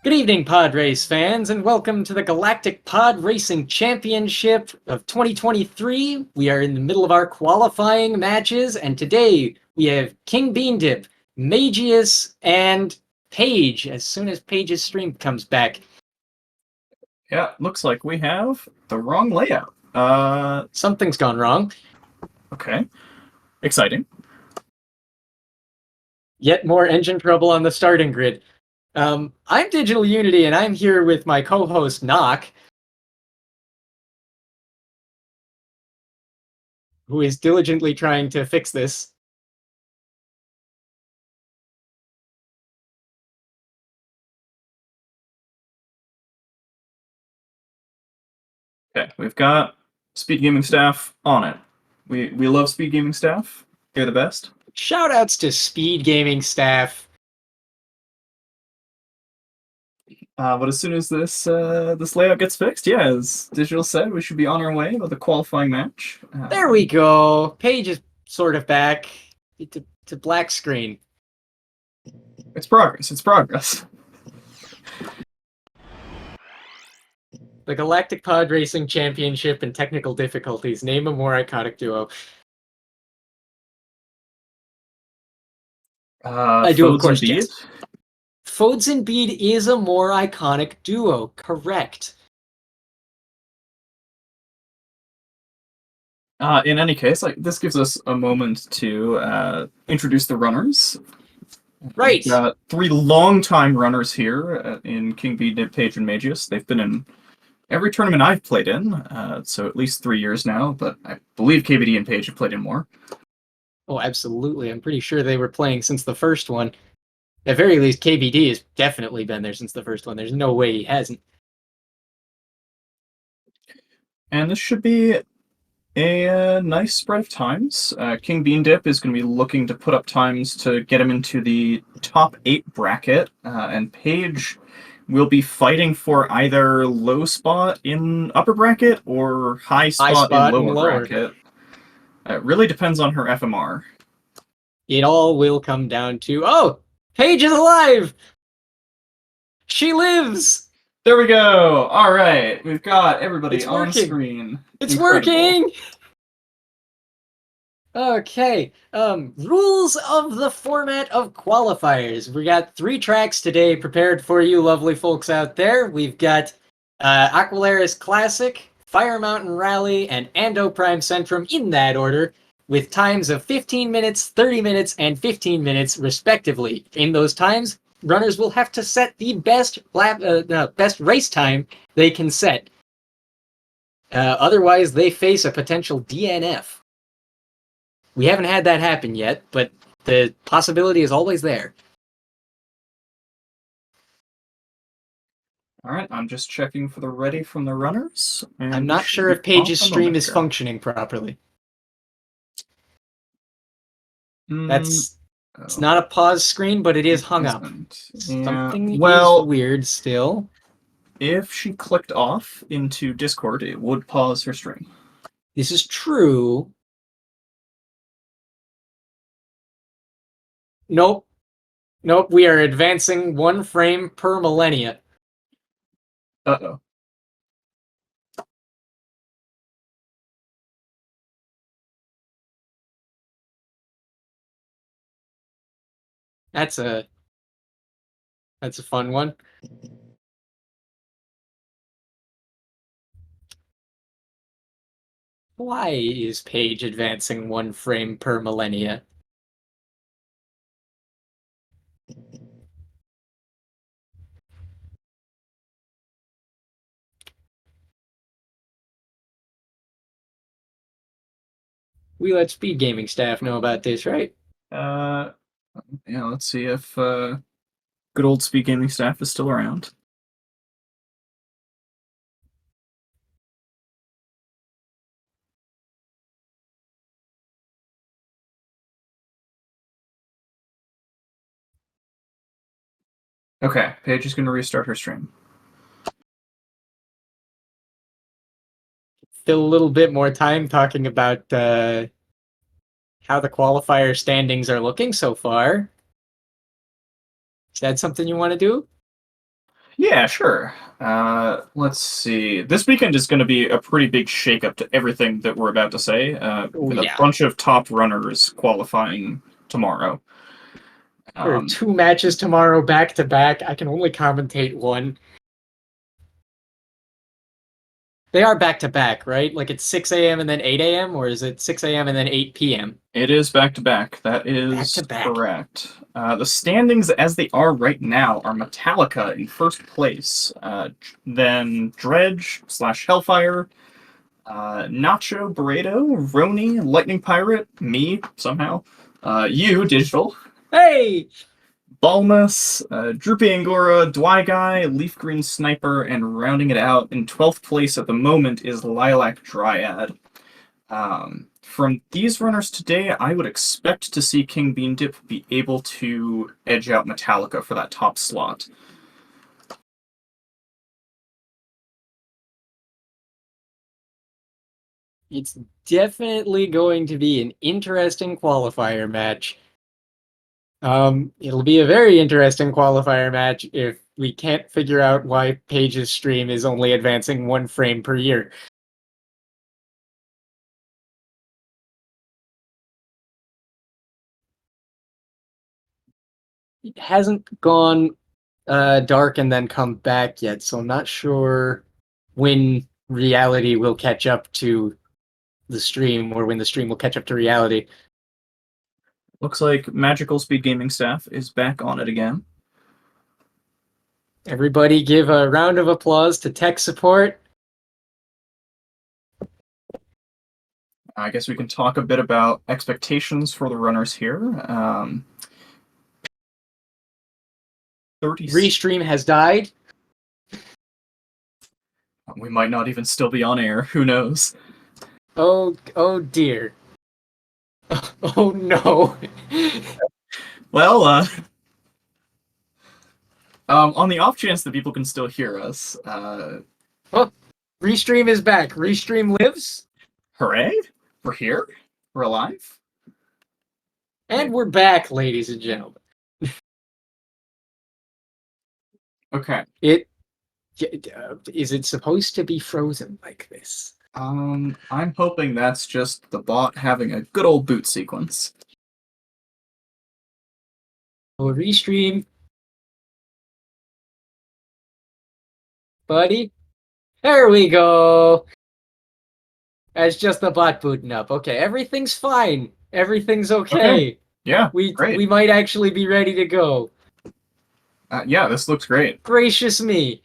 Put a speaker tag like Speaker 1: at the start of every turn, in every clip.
Speaker 1: Good evening, pod race fans, and welcome to the Galactic Pod Racing Championship of 2023. We are in the middle of our qualifying matches, and today we have kingbeandip, Mageius, and Paige, as soon as Paige's stream comes back.
Speaker 2: Yeah, looks like we have the wrong layout.
Speaker 1: Something's gone wrong.
Speaker 2: Okay. Exciting.
Speaker 1: Yet more engine trouble on the starting grid. I'm Digital Unity, and I'm here with my co-host, Knock, who is diligently trying to fix this.
Speaker 2: Okay, we've got SpeedGaming staff on it. We love SpeedGaming staff. They're the best.
Speaker 1: Shoutouts to SpeedGaming staff.
Speaker 2: But as soon as this layout gets fixed, yeah, as Digital said, we should be on our way with the qualifying match.
Speaker 1: There we go. Paige is sort of back to black screen.
Speaker 2: It's progress. It's progress.
Speaker 1: The Galactic Pod Racing Championship and technical difficulties. Name a more iconic duo. I do, of course, yes. Fodes and Bede is a more iconic duo, correct.
Speaker 2: In any case, this gives us a moment to introduce the runners.
Speaker 1: Right.
Speaker 2: We've got three long-time runners here in kingbeandip, Paige, and Mageius. They've been in every tournament I've played in, so at least 3 years now, but I believe KBD and Paige have played in more.
Speaker 1: Oh, absolutely. I'm pretty sure they were playing since the first one. At very least, KBD has definitely been there since the first one. There's no way he hasn't.
Speaker 2: And this should be a nice spread of times. kingbeandip is going to be looking to put up times to get him into the top 8 bracket, and Paige will be fighting for either low spot in upper bracket or high spot in lower bracket. It really depends on her FMR.
Speaker 1: It all will come down to, oh, Paige is alive! She lives!
Speaker 2: There we go! Alright, we've got everybody on screen.
Speaker 1: It's working! Okay, rules of the format of qualifiers. We got 3 tracks today prepared for you lovely folks out there. We've got Aqualaris Classic, Fire Mountain Rally, and Ando Prime Centrum in that order, with times of 15 minutes, 30 minutes, and 15 minutes respectively. In those times, runners will have to set the best race time they can set. Otherwise, they face a potential DNF. We haven't had that happen yet, but the possibility is always there.
Speaker 2: Alright, I'm just checking for the ready from the runners.
Speaker 1: I'm not sure if Paige's stream is functioning properly. It's not a pause screen, but it is hung up. Something is weird still.
Speaker 2: If she clicked off into Discord, it would pause her stream.
Speaker 1: This is true. Nope. Nope, we are advancing 1 frame per millennia.
Speaker 2: Uh-oh.
Speaker 1: That's a fun one. Why is Paige advancing 1 frame per millennia? We let SpeedGaming staff know about this, right?
Speaker 2: Yeah, let's see if good old SpeedGaming staff is still around. Okay, Paige is going to restart her stream.
Speaker 1: Still a little bit more time talking about how the qualifier standings are looking so far. Is that something you want to do?
Speaker 2: Yeah, sure. Let's see. This weekend is going to be a pretty big shakeup to everything that we're about to say,
Speaker 1: Oh
Speaker 2: with a
Speaker 1: yeah.
Speaker 2: bunch of top runners qualifying tomorrow.
Speaker 1: There are
Speaker 2: Um,
Speaker 1: 2 matches tomorrow back to back. I can only commentate one. They are back to back, right? Like it's 6 a.m. and then 8 a.m., or is it 6 a.m. and then 8 p.m.?
Speaker 2: it is back to back. That
Speaker 1: Back to
Speaker 2: is
Speaker 1: back.
Speaker 2: correct. The standings as they are right now are Metallica in first place, then Dredge slash Hellfire, Nacho, Burrito, Roni, Lightning Pirate, me somehow, you, Digital,
Speaker 1: Hey!
Speaker 2: Balmus, Droopy Angora, Dwyguy, Leaf Green Sniper, and rounding it out in 12th place at the moment is Lilac Dryad. From these runners today, I would expect to see kingbeandip be able to edge out Metallica for that top slot.
Speaker 1: It's definitely going to be an interesting qualifier match. It'll be a very interesting qualifier match if we can't figure out why Paige's stream is only advancing 1 frame per year. It hasn't gone dark and then come back yet, so I'm not sure when reality will catch up to the stream or when the stream will catch up to reality.
Speaker 2: Looks like Magical Speed Gaming staff is back on it again.
Speaker 1: Everybody give a round of applause to tech support.
Speaker 2: I guess we can talk a bit about expectations for the runners here. 30.
Speaker 1: Restream has died.
Speaker 2: We might not even still be on air. Who knows?
Speaker 1: Oh dear. Oh no.
Speaker 2: Well, on the off chance that people can still hear us,
Speaker 1: Oh, Restream is back. Restream lives.
Speaker 2: hooray! We're here. We're alive.
Speaker 1: And we're back, ladies and gentlemen.
Speaker 2: Okay.
Speaker 1: Is it supposed to be frozen like this?
Speaker 2: I'm hoping that's just the bot having a good old boot sequence.
Speaker 1: Oh, Restream. Buddy. There we go. That's just the bot booting up. Okay, everything's fine. Everything's okay.
Speaker 2: Yeah,
Speaker 1: We
Speaker 2: great.
Speaker 1: might actually be ready to go.
Speaker 2: Yeah, this looks great.
Speaker 1: Gracious me.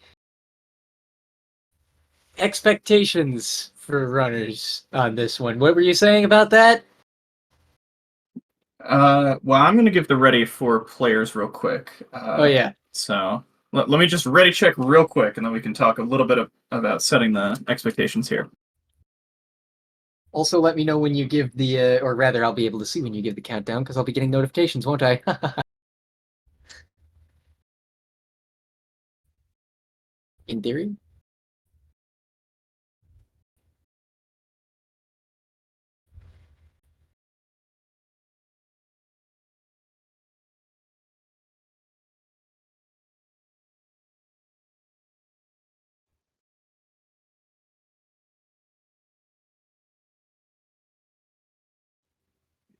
Speaker 1: Expectations for runners on this one. What were you saying about that?
Speaker 2: Well, I'm going to give the ready for players real quick.
Speaker 1: Oh yeah.
Speaker 2: So let me just ready check real quick, and then we can talk a little bit about setting the expectations here.
Speaker 1: Also, let me know when you give the, or rather, I'll be able to see when you give the countdown because I'll be getting notifications, won't I? In theory.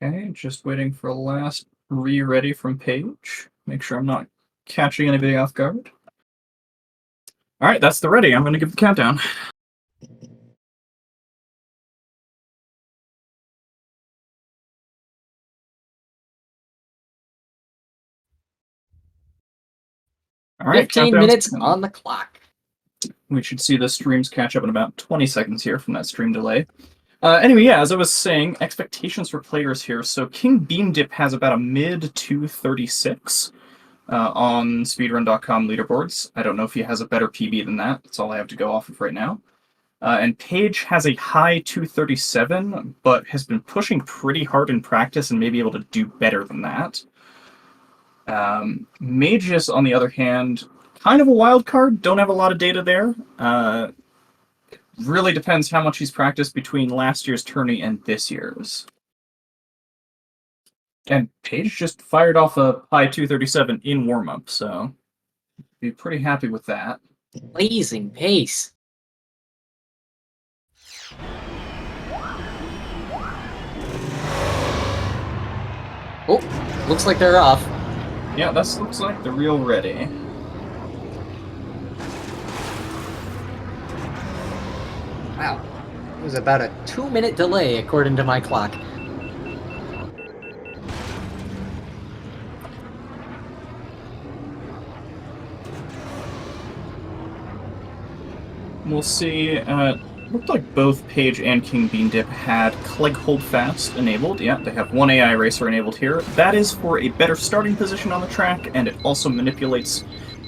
Speaker 2: Okay, just waiting for a last re-ready from Paige. Make sure I'm not catching anybody off guard. All right, that's the ready. I'm going to give the countdown. All right,
Speaker 1: 15
Speaker 2: countdown's
Speaker 1: minutes
Speaker 2: begun.
Speaker 1: on the clock.
Speaker 2: We should see the streams catch up in about 20 seconds here from that stream delay. Anyway, yeah, as I was saying, expectations for players here. So kingbeandip has about a mid 236 on speedrun.com leaderboards. I don't know if he has a better PB than that. That's all I have to go off of right now. And Paige has a high 237, but has been pushing pretty hard in practice and may be able to do better than that. Mageius, on the other hand, kind of a wild card. Don't have a lot of data there. Really depends how much he's practiced between last year's tourney and this year's. And Paige just fired off a high 237 in warm-up, so Be pretty happy with that.
Speaker 1: Blazing pace. Oh, looks like they're off.
Speaker 2: Yeah, this looks like the real ready.
Speaker 1: Wow. It was about a 2-minute delay according to my clock.
Speaker 2: We'll see. Looked like both Paige and kingbeandip had Clegg Holdfast enabled. Yeah, they have one AI racer enabled here. That is for a better starting position on the track, and it also manipulates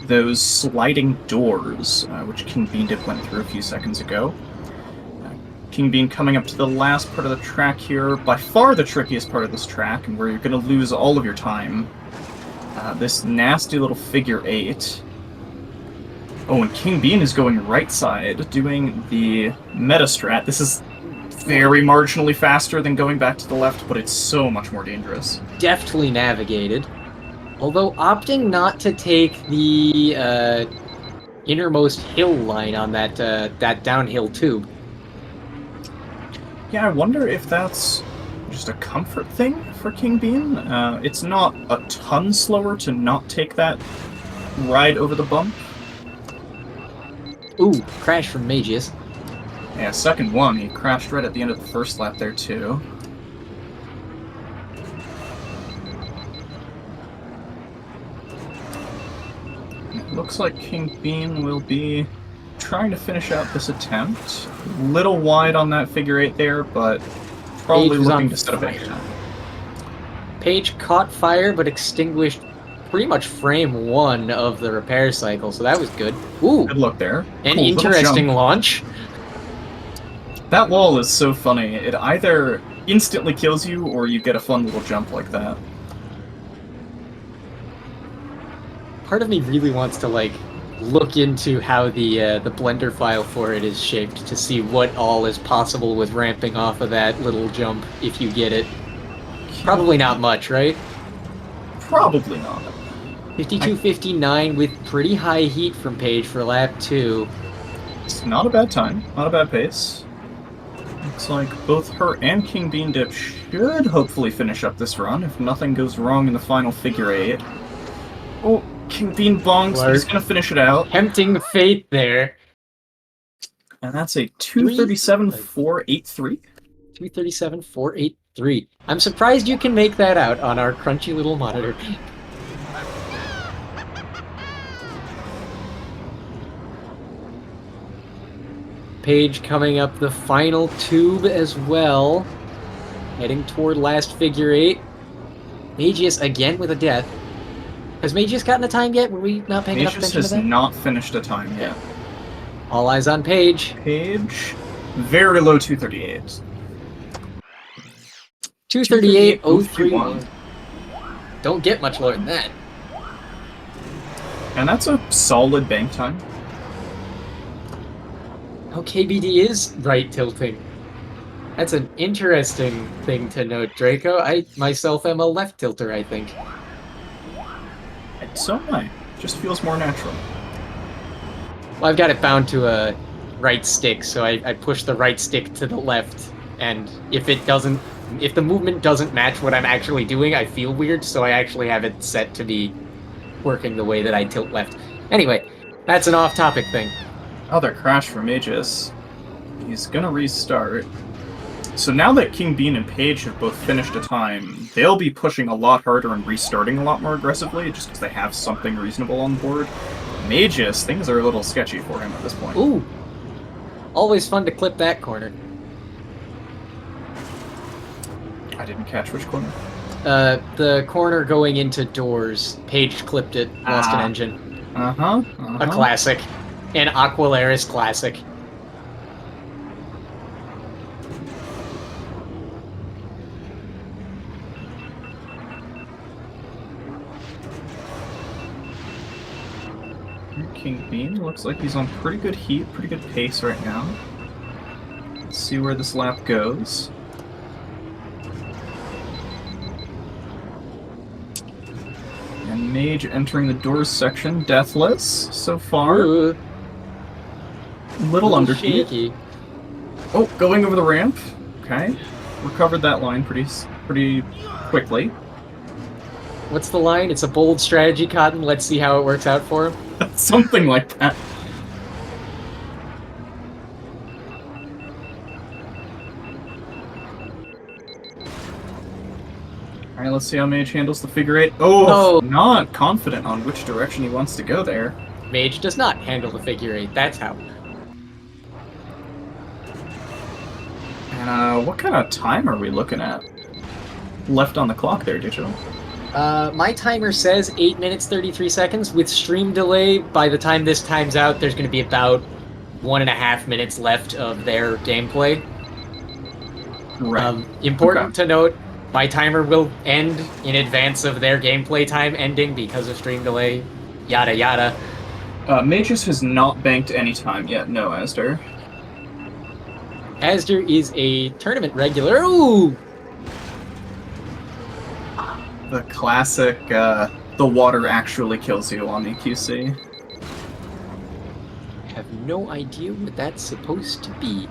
Speaker 2: those sliding doors, which kingbeandip went through a few seconds ago. Kingbean coming up to the last part of the track here, by far the trickiest part of this track, and where you're going to lose all of your time. This nasty little figure 8. Oh, and Kingbean is going right side, doing the meta strat. This is very marginally faster than going back to the left, but it's so much more dangerous.
Speaker 1: Deftly navigated. Although opting not to take the innermost hill line on that downhill tube.
Speaker 2: Yeah, I wonder if that's just a comfort thing for Kingbean. It's not a ton slower to not take that ride over the bump.
Speaker 1: Ooh, crash from Mageius.
Speaker 2: Yeah, second one, he crashed right at the end of the first lap there too. It looks like Kingbean will be trying to finish out this attempt. Little wide on that figure 8 there, but probably looking to set up a time.
Speaker 1: Paige caught fire but extinguished pretty much frame 1 of the repair cycle, so that was good. Ooh,
Speaker 2: good look there.
Speaker 1: An
Speaker 2: cool,
Speaker 1: interesting launch.
Speaker 2: That wall is so funny. It either instantly kills you or you get a fun little jump like that.
Speaker 1: Part of me really wants to like look into how the Blender file for it is shaped to see what all is possible with ramping off of that little jump if you get it. Probably not much, right?
Speaker 2: Probably not.
Speaker 1: 52.59 with pretty high heat from Paige for lap 2.
Speaker 2: It's not a bad time, not a bad pace. Looks like both her and kingbeandip should hopefully finish up this run if nothing goes wrong in the final figure 8. Oh, Kingbean bonks, but he's gonna finish it out.
Speaker 1: Tempting fate there.
Speaker 2: And that's a 237.483.
Speaker 1: 237.483. I'm surprised you can make that out on our crunchy little monitor. Paige coming up the final tube as well. Heading toward last figure 8. Mageius again with a death. Has Mageius gotten a time yet? Were we not paying enough attention to that?
Speaker 2: Mageius has not finished a time yet.
Speaker 1: All eyes on Paige.
Speaker 2: Paige, very low 238.
Speaker 1: 238.031. Don't get much lower than that.
Speaker 2: And that's a solid bank time.
Speaker 1: Oh, KBD is right tilting. That's an interesting thing to note, Draco. I myself am a left tilter, I think.
Speaker 2: So am I. Just feels more natural.
Speaker 1: Well, I've got it bound to a right stick, so I push the right stick to the left, and if the movement doesn't match what I'm actually doing, I feel weird, so I actually have it set to be working the way that I tilt left. Anyway, that's an off-topic thing.
Speaker 2: Other crash for Mageius. He's gonna restart. So now that Kingbean and Paige have both finished a time, they'll be pushing a lot harder and restarting a lot more aggressively, just because they have something reasonable on board. Mageius, things are a little sketchy for him at this point.
Speaker 1: Ooh! Always fun to clip that corner.
Speaker 2: I didn't catch which corner.
Speaker 1: The corner going into doors. Paige clipped it, lost an engine. A classic. An Aqualaris classic.
Speaker 2: Kingbean looks like he's on pretty good heat, pretty good pace right now. Let's see where this lap goes. And Mage entering the doors section, deathless so far.
Speaker 1: Ooh,
Speaker 2: Little under
Speaker 1: shaky.
Speaker 2: Oh, going over the ramp. Okay, recovered that line pretty quickly.
Speaker 1: What's the line? It's a bold strategy, Cotton. Let's see how it works out for him.
Speaker 2: Something like that. Alright, let's see how Mage handles the figure eight. Oh, not confident on which direction he wants to go there.
Speaker 1: Mage does not handle the figure eight. That's how.
Speaker 2: And what kind of time are we looking at? Left on the clock there, Digital.
Speaker 1: My timer says 8 minutes 33 seconds. With stream delay, by the time this times out, there's going to be about 1.5 minutes left of their gameplay.
Speaker 2: Right.
Speaker 1: Important to note, my timer will end in advance of their gameplay time ending because of stream delay. Yada yada.
Speaker 2: Mageius has not banked any time yet. No, Asder.
Speaker 1: Asder is a tournament regular. Ooh!
Speaker 2: The classic, the water actually kills you on EQC.
Speaker 1: I have no idea what that's supposed to be.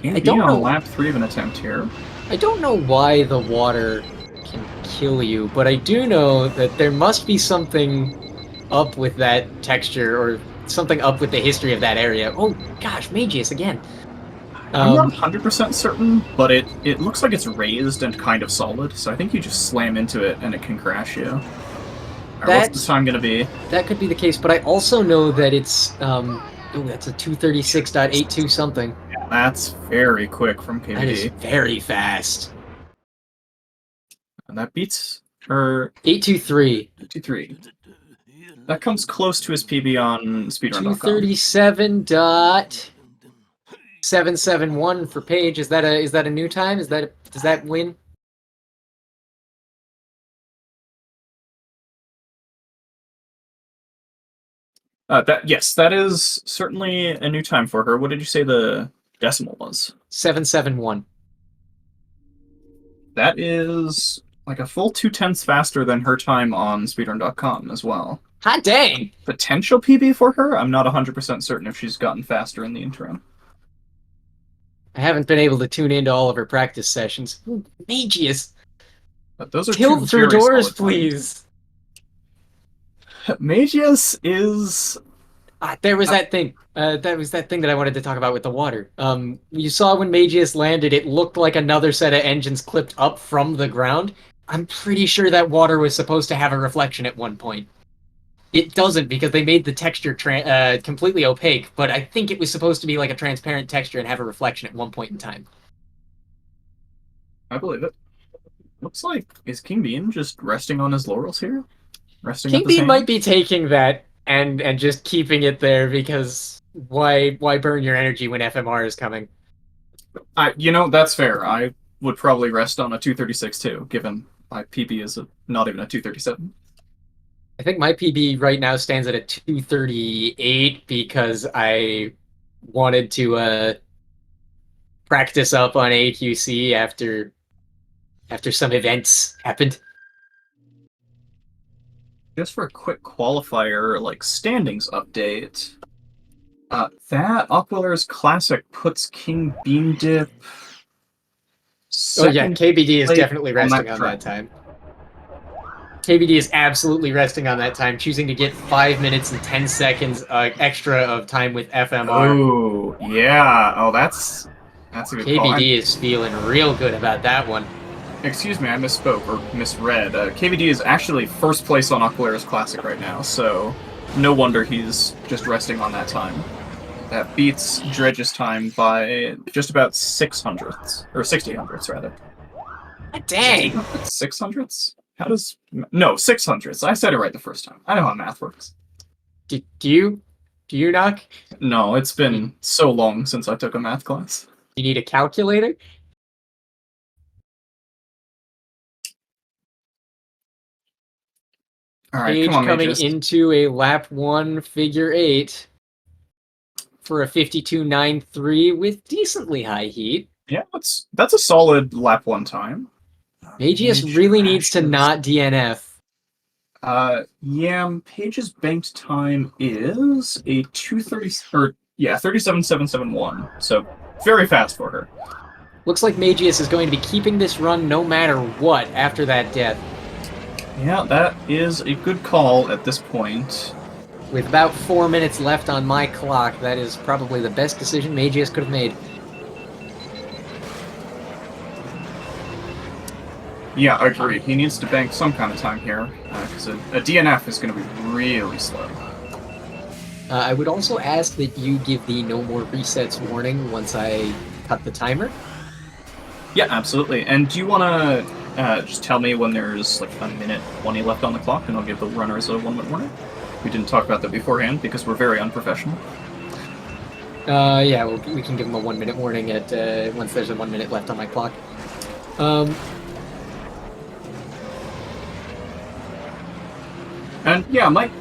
Speaker 2: I don't know. Lap 3 of an attempt here.
Speaker 1: I don't know why the water can kill you, but I do know that there must be something up with that texture or something up with the history of that area. Oh gosh, Mageius again.
Speaker 2: I'm not 100% certain, but it looks like it's raised and kind of solid, so I think you just slam into it and it can crash you. What's the time going to be?
Speaker 1: That could be the case, but I also know that it's, that's a 236.82 something.
Speaker 2: Yeah, that's very quick from KBD.
Speaker 1: That is very fast.
Speaker 2: And that beats her...
Speaker 1: 823.
Speaker 2: 823. That comes close to his PB on speedrun.com.
Speaker 1: 237.771 for Paige. Is that a new time? Does that win?
Speaker 2: Yes, that is certainly a new time for her. What did you say the decimal was?
Speaker 1: 771.
Speaker 2: That is like a full 2/10 faster than her time on speedrun.com as well.
Speaker 1: Hot dang!
Speaker 2: Potential PB for her? I'm not 100% certain if she's gotten faster in the interim.
Speaker 1: I haven't been able to tune into all of her practice sessions. Ooh, Mageius!
Speaker 2: But those are
Speaker 1: tilt through doors, please!
Speaker 2: Mageius is...
Speaker 1: there was that thing. That was that thing that I wanted to talk about with the water. You saw when Mageius landed, it looked like another set of engines clipped up from the ground. I'm pretty sure that water was supposed to have a reflection at one point. It doesn't because they made the texture completely opaque, but I think it was supposed to be like a transparent texture and have a reflection at one point in time.
Speaker 2: I believe it. Looks like, is King Bean just resting on his laurels here?
Speaker 1: King Bean might be taking that and just keeping it there because why burn your energy when FMR is coming?
Speaker 2: That's fair. I would probably rest on a 236 too, given my PB is not even a 237.
Speaker 1: I think my PB right now stands at a 238 because I wanted to practice up on AQC after some events happened.
Speaker 2: Just for a quick qualifier, like standings update, that Aquilera's Classic puts King Bean Dip.
Speaker 1: Oh yeah, KBD is definitely resting on that time. KBD is absolutely resting on that time, choosing to get 5 minutes and 10 seconds extra of time with FMR.
Speaker 2: Oh yeah, that's a good call.
Speaker 1: KBD is feeling real good about that one.
Speaker 2: Excuse me, I misspoke or misread. KVD is actually first place on Aquilera's Classic right now, so no wonder he's just resting on that time. That beats Dredge's time by just about 600ths, or 6000ths rather.
Speaker 1: Dang!
Speaker 2: 600ths? How does... No, 600ths. I said it right the first time. I know how math works.
Speaker 1: Do you knock?
Speaker 2: No, it's been so long since I took a math class.
Speaker 1: You need a calculator?
Speaker 2: All right,
Speaker 1: Paige
Speaker 2: come on,
Speaker 1: coming
Speaker 2: Mageius.
Speaker 1: into a lap 1 figure 8 for a 52.93 with decently high heat.
Speaker 2: Yeah, that's a solid lap 1 time.
Speaker 1: Mageius
Speaker 2: Paige
Speaker 1: really needs to
Speaker 2: crashes.
Speaker 1: not DNF.
Speaker 2: Yeah, Paige's banked time is a 2:30 or yeah, 37.771. So very fast for her.
Speaker 1: Looks like Mageius is going to be keeping this run no matter what after that death.
Speaker 2: Yeah, that is a good call at this point.
Speaker 1: With about 4 minutes left on my clock, that is probably the best decision Mageius could have made.
Speaker 2: Yeah, I agree. He needs to bank some kind of time here, because a DNF is going to be really slow.
Speaker 1: I would also ask that you give the no more resets warning once I cut the timer.
Speaker 2: Yeah, absolutely. And do you want to just tell me when there's like a minute 20 left on the clock, and I'll give the runners a 1-minute warning? We didn't talk about that beforehand because we're very unprofessional.
Speaker 1: Yeah, we can give him a 1-minute warning at once there's a 1 minute left on my clock.
Speaker 2: And yeah, Mike,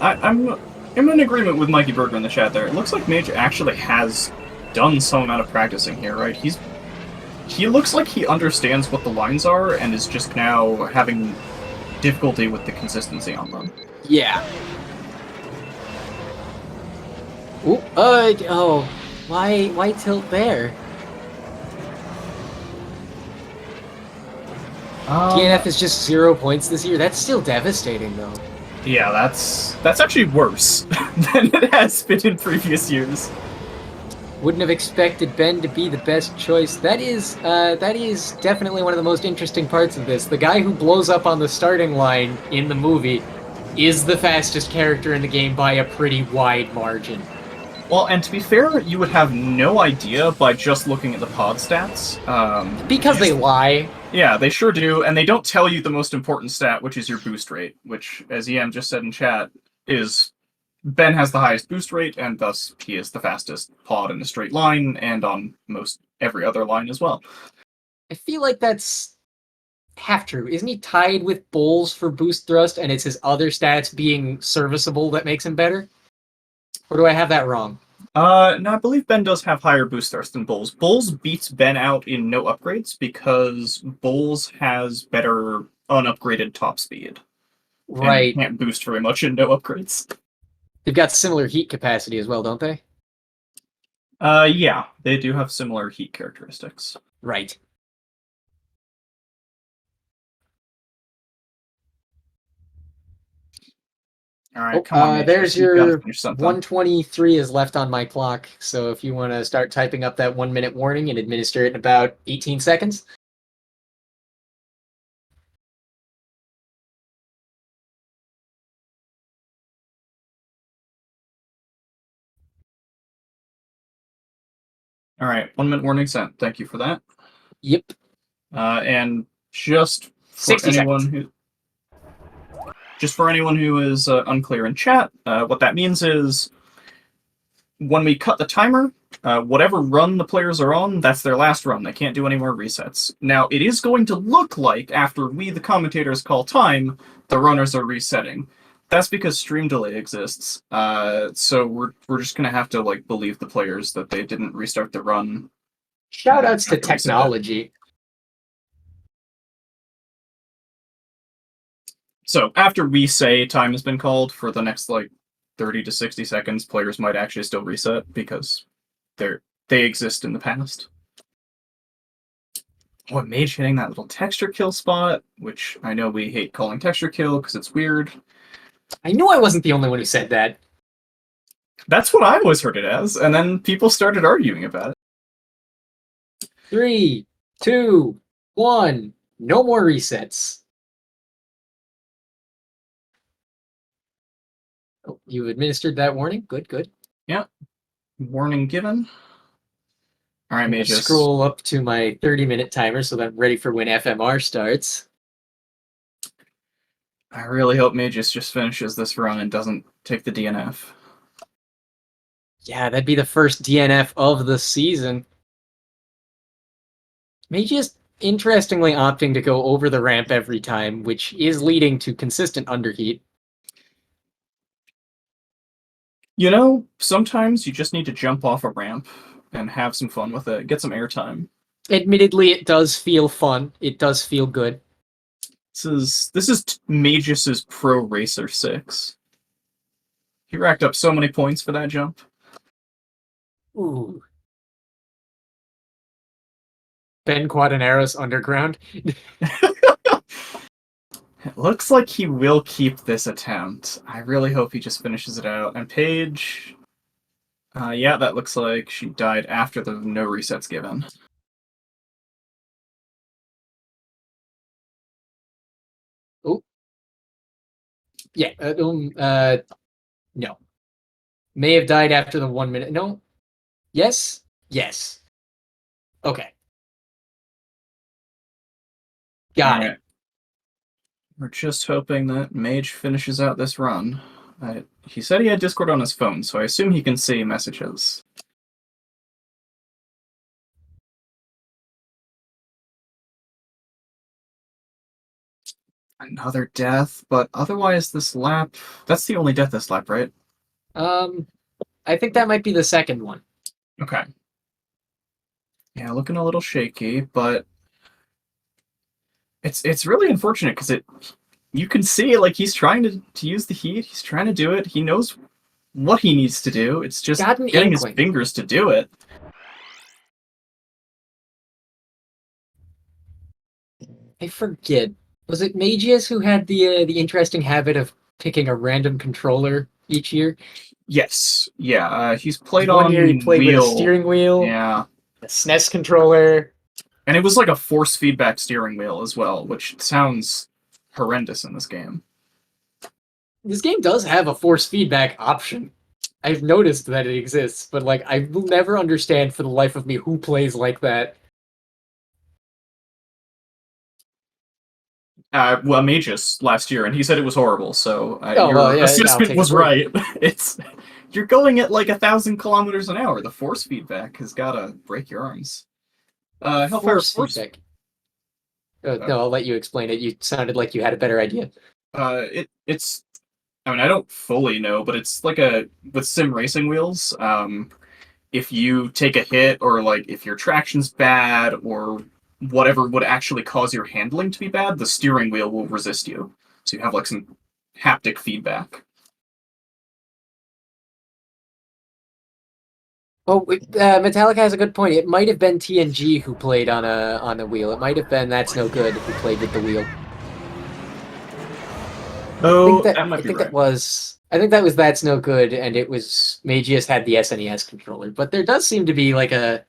Speaker 2: I'm in agreement with Mikey Berger in the chat there. It looks like Mage actually has done some amount of practicing here, right? He looks like he understands what the lines are and is just now having difficulty with the consistency on them.
Speaker 1: Yeah. Ooh, oh, why tilt there? DNF is just 0 points this year. That's still devastating, though.
Speaker 2: Yeah, that's actually worse than it has been in previous years.
Speaker 1: Wouldn't have expected Ben to be the best choice. That is definitely one of the most interesting parts of this. The guy who blows up on the starting line in the movie is the fastest character in the game by a pretty wide margin.
Speaker 2: Well, and to be fair, you would have no idea by just looking at the pod stats.
Speaker 1: Because they lie.
Speaker 2: Yeah, they sure do, and they don't tell you the most important stat, which is your boost rate, which, as EM just said in chat, is Ben has the highest boost rate, and thus he is the fastest pod in a straight line, and on most every other line as well.
Speaker 1: I feel like that's half true. Isn't he tied with Bulls for boost thrust, and it's his other stats being serviceable that makes him better? Or do I have that wrong?
Speaker 2: No, I believe Ben does have higher boost thrust than Bulls. Bulls beats Ben out in no upgrades because Bulls has better unupgraded top speed.
Speaker 1: Right.
Speaker 2: And can't boost very much in no upgrades.
Speaker 1: They've got similar heat capacity as well, don't they?
Speaker 2: Yeah, they do have similar heat characteristics.
Speaker 1: Right.
Speaker 2: All right, come on, Mageius.
Speaker 1: There's
Speaker 2: You've got to
Speaker 1: your
Speaker 2: finish something.
Speaker 1: 123 is left on my clock. So if you want to start typing up that 1 minute warning and administer it in about 18 seconds.
Speaker 2: All right, 1 minute warning sent. Thank you for that.
Speaker 1: Yep.
Speaker 2: And just for
Speaker 1: 60
Speaker 2: anyone
Speaker 1: seconds.
Speaker 2: who is unclear in chat, what that means is when we cut the timer, whatever run the players are on, that's their last run. They can't do any more resets. Now, it is going to look like after we, the commentators, call time, the runners are resetting. That's because stream delay exists. So we're just gonna have to like believe the players that they didn't restart the run.
Speaker 1: Shoutouts to
Speaker 2: after we said it.
Speaker 1: technology.
Speaker 2: So after we say time has been called for the next like 30 to 60 seconds, players might actually still reset because they exist in the past. Oh, Mage hitting that little texture kill spot, which I know we hate calling texture kill because it's weird.
Speaker 1: I knew I wasn't the only one who said that.
Speaker 2: That's what I always heard it as, and then people started arguing about it.
Speaker 1: 3, 2, 1. No more resets. Oh, you administered that warning? Good, good.
Speaker 2: Yeah. Warning given. All right, Mageius.
Speaker 1: Scroll up to my 30-minute timer so that I'm ready for when FMR starts.
Speaker 2: I really hope Mageius just finishes this run and doesn't take the DNF.
Speaker 1: Yeah, that'd be the first DNF of the season. Mageius interestingly opting to go over the ramp every time, which is leading to consistent underheat.
Speaker 2: You know, sometimes you just need to jump off a ramp and have some fun with it. Get some airtime.
Speaker 1: Admittedly, it does feel fun. It does feel good.
Speaker 2: This is Mageius's Pro Racer 6. He racked up so many points for that jump.
Speaker 1: Ooh. Ben Quadinaro's Underground.
Speaker 2: It looks like he will keep this attempt. I really hope he just finishes it out. And Paige... yeah, that looks like she died after the no resets given.
Speaker 1: Oh. Yeah. No. May have died after the 1 minute. No. Yes. Yes. Okay. Got it.
Speaker 2: Alright. We're just hoping that Mage finishes out this run. He said he had Discord on his phone, so I assume he can see messages. Another death, but otherwise this lap... That's the only death this lap, right?
Speaker 1: I think that might be the second one.
Speaker 2: Okay. Yeah, looking a little shaky, but it's really unfortunate because you can see like he's trying to use the heat. He's trying to do it. He knows what he needs to do. It's just getting his fingers to do it.
Speaker 1: I forget. Was it Mageius who had the interesting habit of picking a random controller each year?
Speaker 2: Yes. Yeah. He's played
Speaker 1: One
Speaker 2: on
Speaker 1: year he played
Speaker 2: wheel.
Speaker 1: with a steering wheel.
Speaker 2: Yeah.
Speaker 1: A SNES controller.
Speaker 2: And it was like a force feedback steering wheel as well, which sounds horrendous in this game.
Speaker 1: This game does have a force feedback option. I've noticed that it exists, but like I will never understand for the life of me who plays like that.
Speaker 2: Well, Mageius last year, and he said it was horrible. So
Speaker 1: Oh,
Speaker 2: your
Speaker 1: well, yeah, I'll
Speaker 2: assessment
Speaker 1: take
Speaker 2: was
Speaker 1: his word.
Speaker 2: right. You're going at like 1,000 kilometers an hour. The force feedback has gotta break your arms. Hellfire
Speaker 1: Force feedback. No, I'll let you explain it. You sounded like you had a better idea.
Speaker 2: It's. I mean, I don't fully know, but it's like with sim racing wheels. If you take a hit, or like if your traction's bad, or whatever would actually cause your handling to be bad, the steering wheel will resist you. So you have like some haptic feedback.
Speaker 1: Oh, Metallica has a good point. It might have been TNG who played on a wheel. It might have been That's No Good who played with the wheel.
Speaker 2: Oh,
Speaker 1: I
Speaker 2: that might be
Speaker 1: think
Speaker 2: right.
Speaker 1: I think that was That's No Good, and it was Mageius had the SNES controller. But there does seem to be like a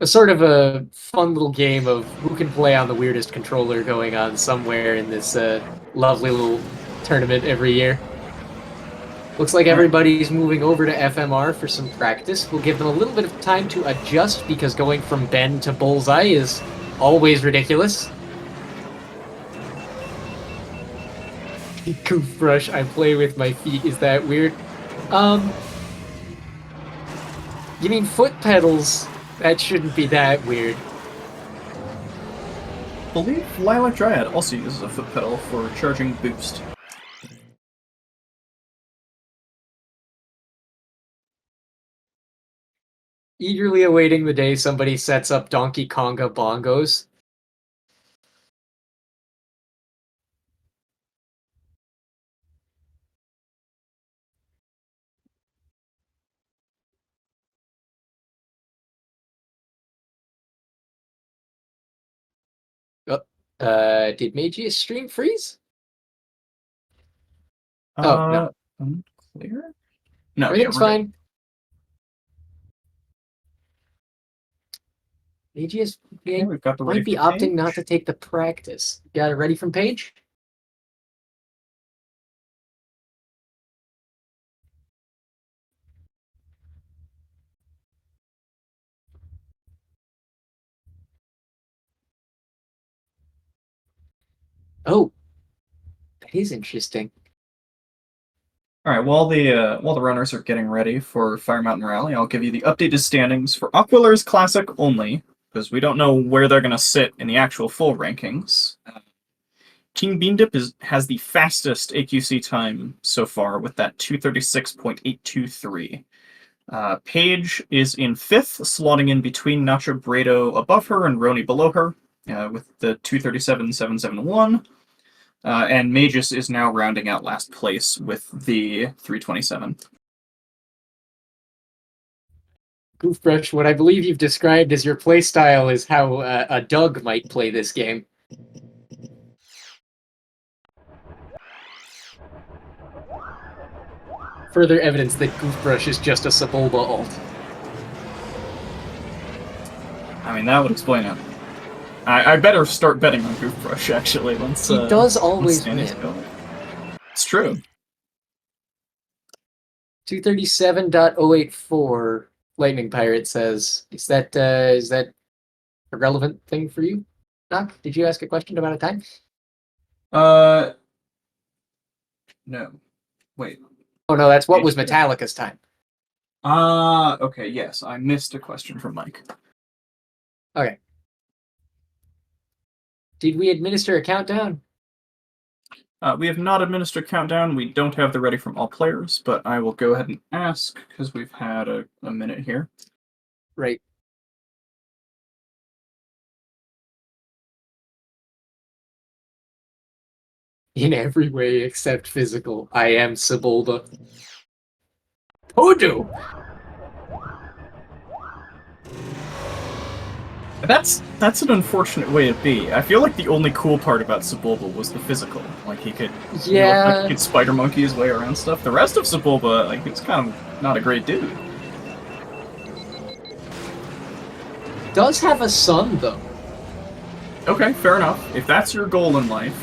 Speaker 1: sort of a fun little game of who can play on the weirdest controller going on somewhere in this lovely little tournament every year. Looks like
Speaker 2: All right.
Speaker 1: everybody's moving over to FMR for some practice. We'll give them a little bit of time to adjust because going from Ben to Bullseye is always ridiculous. Goof brush, I play with my feet. Is that weird? You mean foot pedals? That shouldn't be that weird.
Speaker 2: I believe Lilac Dryad also uses a foot pedal for charging boost.
Speaker 1: Eagerly awaiting the day somebody sets up Donkey Konga bongos. Oh, did Mageius stream freeze? Oh, no.
Speaker 2: Unclear? No, yeah,
Speaker 1: Everything's
Speaker 2: we're good.
Speaker 1: fine. Mageius
Speaker 2: Okay, we've got the ready
Speaker 1: might be
Speaker 2: from
Speaker 1: opting not to
Speaker 2: Paige.
Speaker 1: take the practice. Got it ready from Paige? Oh, that is interesting.
Speaker 2: All right, while the runners are getting ready for Fire Mountain Rally, I'll give you the updated standings for Aquilers Classic only, because we don't know where they're going to sit in the actual full rankings. King Beandip has the fastest AQC time so far with that 236.823. Paige is in 5th, slotting in between Nacho Bredo above her and Roni below her, with the 237.771. And Mageius is now rounding out last place with the 327.
Speaker 1: Goofbrush, what I believe you've described as your playstyle is how a Doug might play this game. Further evidence that Goofbrush is just a Sebulba ult.
Speaker 2: I mean, that would explain it. I better start betting on Goofbrush, actually.
Speaker 1: He does always win.
Speaker 2: It's true.
Speaker 1: 237.084 Lightning Pirate says, is that a relevant thing for you, Doc? Did you ask a question about a time?
Speaker 2: No. Wait.
Speaker 1: Oh no, that's what was Metallica's time.
Speaker 2: Okay, yes. I missed a question from Mike.
Speaker 1: Okay. Did we administer a countdown?
Speaker 2: We have not administered countdown. We don't have the ready from all players, but I will go ahead and ask because we've had a minute here.
Speaker 1: Right. In every way except physical, I am Sebulba. Podu!
Speaker 2: That's an unfortunate way to be. I feel like the only cool part about Sebulba was the physical. Like he could, he could spider monkey his way around stuff. The rest of Sebulba, like, it's kind of not a great dude.
Speaker 1: Does have a son though.
Speaker 2: Okay, fair enough. If that's your goal in life,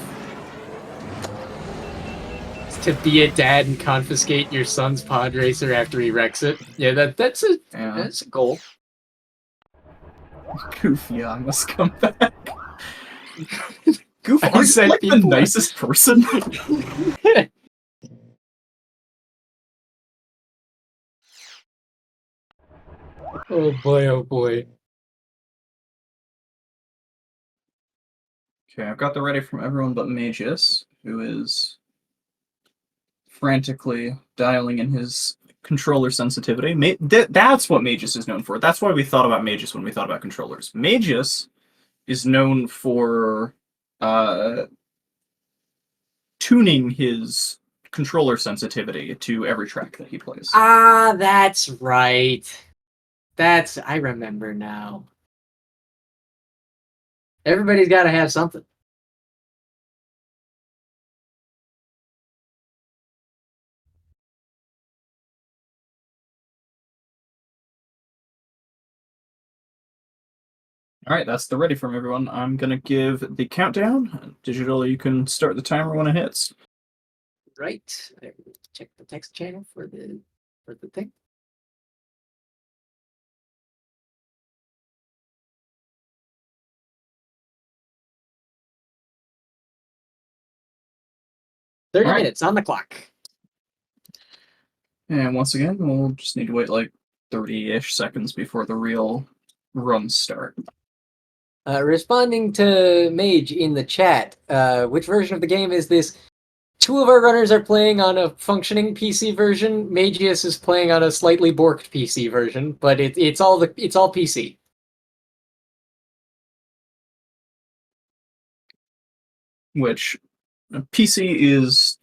Speaker 1: to be a dad and confiscate your son's pod racer after he wrecks it. Yeah, that's a goal.
Speaker 2: Goof, yeah, I must come back. Goof, are you like the nicest person?
Speaker 1: Oh boy, oh boy.
Speaker 2: Okay, I've got the ready from everyone but Mageius, who is frantically dialing in his controller sensitivity. That's what Mageius is known for. That's why we thought about Mageius when we thought about controllers. Mageius is known for tuning his controller sensitivity to every track that he plays.
Speaker 1: Ah, that's right. I remember now. Everybody's got to have something.
Speaker 2: All right, that's the ready from everyone. I'm going to give the countdown. Digitally, you can start the timer when it hits.
Speaker 1: Right. Check the text channel for the thing. Thirty minutes on the clock.
Speaker 2: And once again, we'll just need to wait like 30-ish seconds before the real runs start.
Speaker 1: Responding to Mage in the chat, which version of the game is this? Two of our runners are playing on a functioning PC version. Mageius is playing on a slightly borked PC version, but it's all PC.
Speaker 2: Which PC is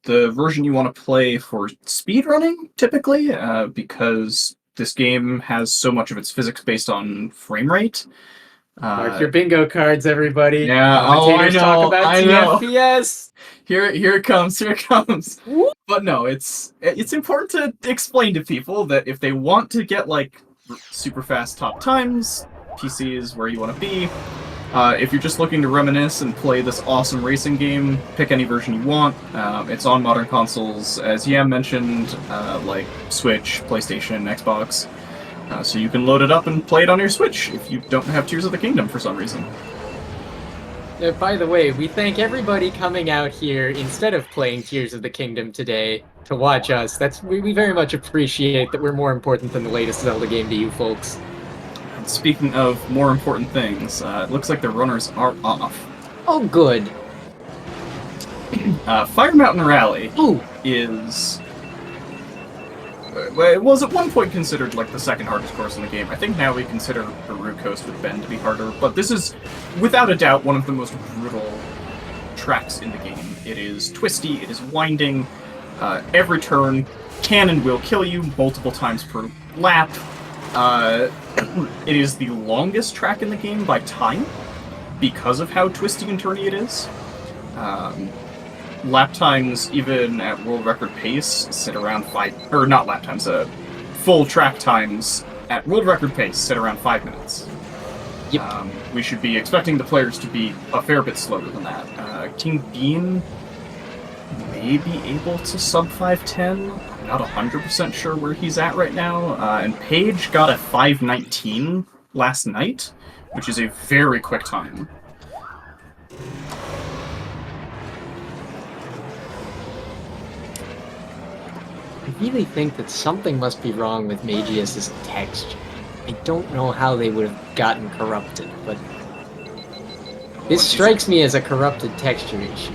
Speaker 2: the version you want to play for speedrunning, typically, because this game has so much of its physics based on frame rate.
Speaker 1: Mark your bingo cards, everybody.
Speaker 2: Yeah,
Speaker 1: I know. Talk about TFPS.
Speaker 2: Here it comes. But no, it's important to explain to people that if they want to get like super fast top times, PC is where you want to be. If you're just looking to reminisce and play this awesome racing game, pick any version you want. It's on modern consoles, as Yam mentioned, like Switch, PlayStation, Xbox. So you can load it up and play it on your Switch if you don't have Tears of the Kingdom for some reason.
Speaker 1: By the way, we thank everybody coming out here instead of playing Tears of the Kingdom today to watch us. We very much appreciate that we're more important than the latest Zelda game to you folks.
Speaker 2: And speaking of more important things, it looks like the runners are off.
Speaker 1: Oh, good.
Speaker 2: Fire Mountain Rally is well, it was at one point considered like the second hardest course in the game. I think now we consider the Route Coast with Bend to be harder, but this is, without a doubt, one of the most brutal tracks in the game. It is twisty, it is winding, every turn can and will kill you multiple times per lap. It is the longest track in the game by time, because of how twisty and turny it is. Lap times, even at world record pace, sit around 5... Or not lap times, full track times at world record pace sit around 5 minutes.
Speaker 1: Yep.
Speaker 2: We should be expecting the players to be a fair bit slower than that. King Bean may be able to sub 5:10. I'm not 100% sure where he's at right now. And Paige got a 5:19 last night, which is a very quick time.
Speaker 1: I really think that something must be wrong with Mageius' texture. I don't know how they would have gotten corrupted, but this strikes me as a corrupted texture issue.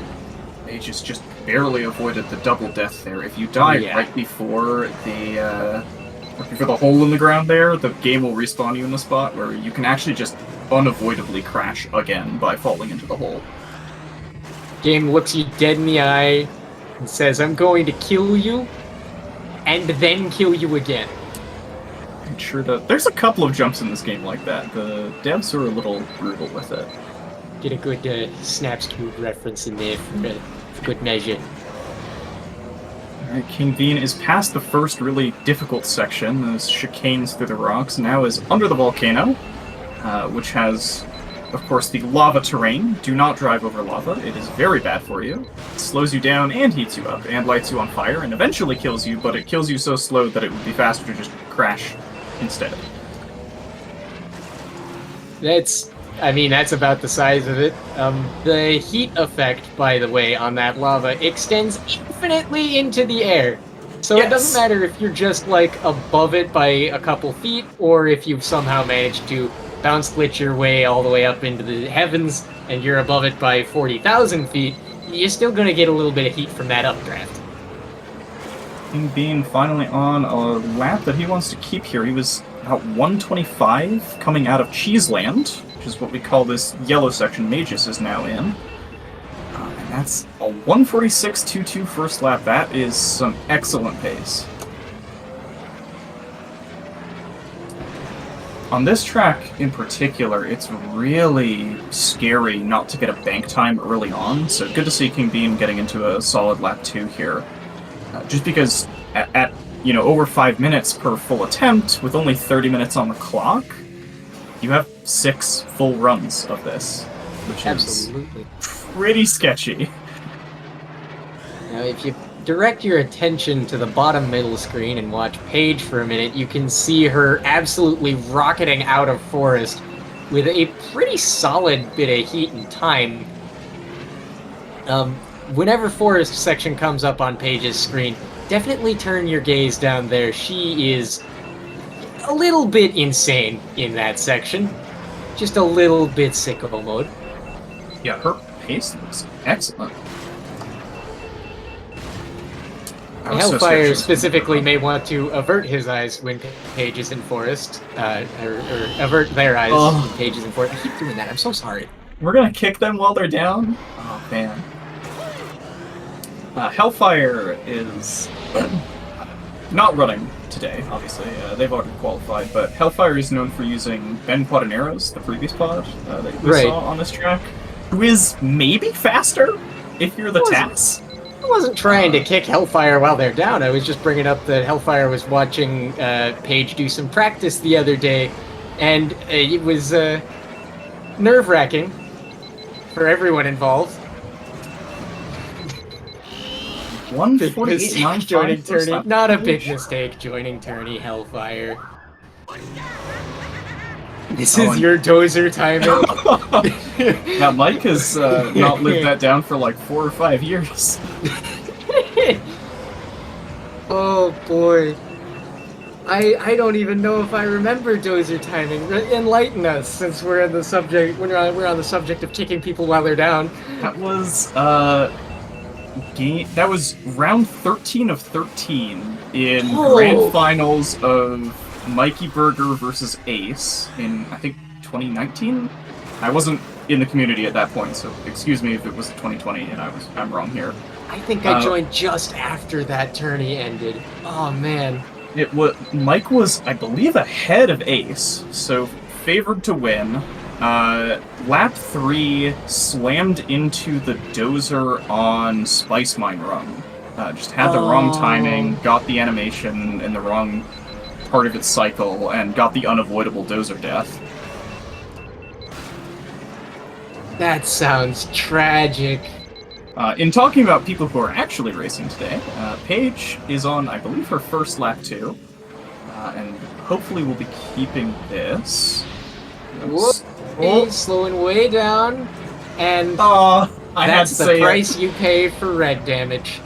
Speaker 2: Mageius just barely avoided the double death there. If you die right before the hole in the ground there, the game will respawn you in the spot where you can actually just unavoidably crash again by falling into the hole.
Speaker 1: Game looks you dead in the eye and says, "I'm going to kill you," and then kill you again.
Speaker 2: I'm sure that there's a couple of jumps in this game like that. The devs are a little brutal with it.
Speaker 1: Get a good Snaps Cube reference in there for good measure.
Speaker 2: Alright, King Bean is past the first really difficult section, those chicanes through the rocks, now is under the volcano, which has, of course, the lava terrain. Do not drive over lava, it is very bad for you. It slows you down and heats you up, and lights you on fire, and eventually kills you, but it kills you so slow that it would be faster to just crash instead.
Speaker 1: That's about the size of it. The heat effect, by the way, on that lava extends infinitely into the air. So It doesn't matter if you're just, like, above it by a couple feet, or if you've somehow managed to bounce glitch your way all the way up into the heavens, and you're above it by 40,000 feet, you're still gonna get a little bit of heat from that updraft.
Speaker 2: King Bean finally on a lap that he wants to keep here. He was about 125 coming out of Cheeseland, which is what we call this yellow section Mageius is now in. And that's a 146.22 first lap. That is some excellent pace. On this track in particular, it's really scary not to get a bank time early on, so good to see King Bean getting into a solid lap 2 here. Just because at over 5 minutes per full attempt, with only 30 minutes on the clock, you have 6 full runs of this, which is pretty sketchy.
Speaker 1: Now, if you direct your attention to the bottom middle screen and watch Paige for a minute, you can see her absolutely rocketing out of forest with a pretty solid bit of heat and time. Whenever forest section comes up on Paige's screen, definitely turn your gaze down there. She is a little bit insane in that section. Just a little bit sicko mode.
Speaker 2: Yeah, her pace looks excellent.
Speaker 1: Hellfire specifically may want to avert his eyes when Paige is in forest, or avert their eyes when Paige is in forest. I keep doing that, I'm so sorry.
Speaker 2: We're gonna kick them while they're down? Oh, man. Hellfire is not running today, obviously. They've already qualified, but Hellfire is known for using Ben Quadaneros, the previous pod that we saw on this track, who is maybe faster if you're the TAS.
Speaker 1: I wasn't trying to kick Hellfire while they're down. I was just bringing up that Hellfire was watching Paige do some practice the other day, and it was nerve-wracking for everyone involved.
Speaker 2: 148.95
Speaker 1: joining tourney. Not a big mistake joining tourney, Hellfire. This is your dozer timing.
Speaker 2: Now, Mike has not lived that down for like 4 or 5 years.
Speaker 1: Oh boy. I don't even know if I remember dozer timing. Enlighten us, since we're on the subject. We're on the subject of kicking people while they're down.
Speaker 2: That was That was round 13 of 13 in
Speaker 1: Oh.
Speaker 2: grand finals of Mikey Berger versus Ace in, I think, 2019? I wasn't in the community at that point, so excuse me if it was 2020 and I'm wrong here.
Speaker 1: I think I joined just after that tourney ended. Oh man.
Speaker 2: Mike was, I believe, ahead of Ace, so favored to win. Lap 3 slammed into the dozer on Spice Mine Run. Just had the wrong timing, got the animation in the wrong part of its cycle, and got the unavoidable dozer death.
Speaker 1: That sounds tragic.
Speaker 2: In talking about people who are actually racing today, Paige is on, I believe, her first lap 2, and hopefully will be keeping this.
Speaker 1: Whoop. He's slowing way down, and that's the price you pay for red damage.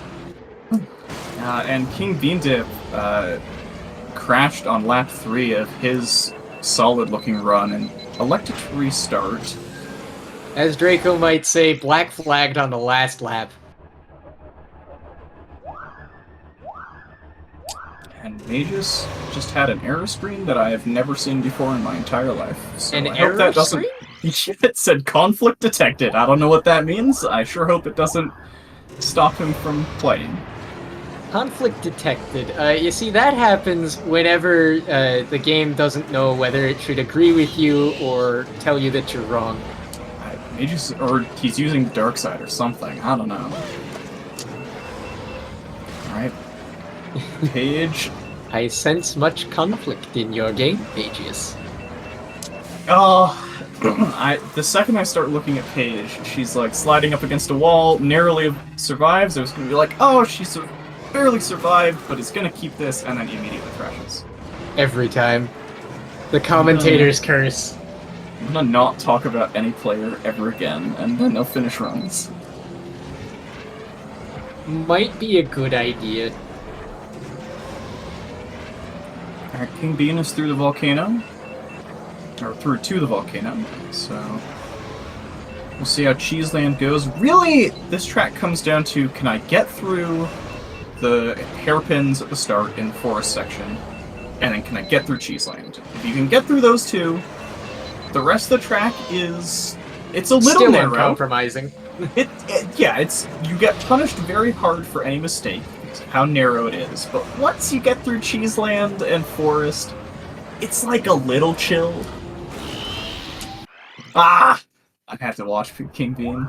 Speaker 2: And kingbeandip crashed on lap 3 of his solid-looking run and elected to restart.
Speaker 1: As Draco might say, black flagged on the last lap.
Speaker 2: And Mageius just had an error screen that I have never seen before in my entire life. So
Speaker 1: An
Speaker 2: I hope
Speaker 1: error
Speaker 2: that doesn't...
Speaker 1: screen?
Speaker 2: It said conflict detected. I don't know what that means. I sure hope it doesn't stop him from playing.
Speaker 1: Conflict detected. You see, that happens whenever the game doesn't know whether it should agree with you or tell you that you're wrong.
Speaker 2: Mageius, or he's using the dark side or something. I don't know. Alright. Paige.
Speaker 1: I sense much conflict in your game, Mageius.
Speaker 2: The second I start looking at Paige, she's like sliding up against a wall, narrowly survives. I was gonna be like, oh, she barely survived, but is gonna keep this, and then immediately crashes.
Speaker 1: Every time. The commentator's curse.
Speaker 2: I'm gonna not talk about any player ever again, and then they'll finish runs.
Speaker 1: Might be a good idea.
Speaker 2: Alright, King Bean is through the volcano. Or through to the volcano, so... We'll see how Cheeseland goes. Really, this track comes down to, can I get through the hairpins at the start in the forest section, and then can I get through Cheeseland? If you can get through those two, the rest of the track is... It's a little
Speaker 1: still
Speaker 2: narrow.
Speaker 1: Uncompromising.
Speaker 2: Yeah, you get punished very hard for any mistake, because of how narrow it is. But once you get through Cheeseland and Forest, it's like a little chilled. I have to watch King Bean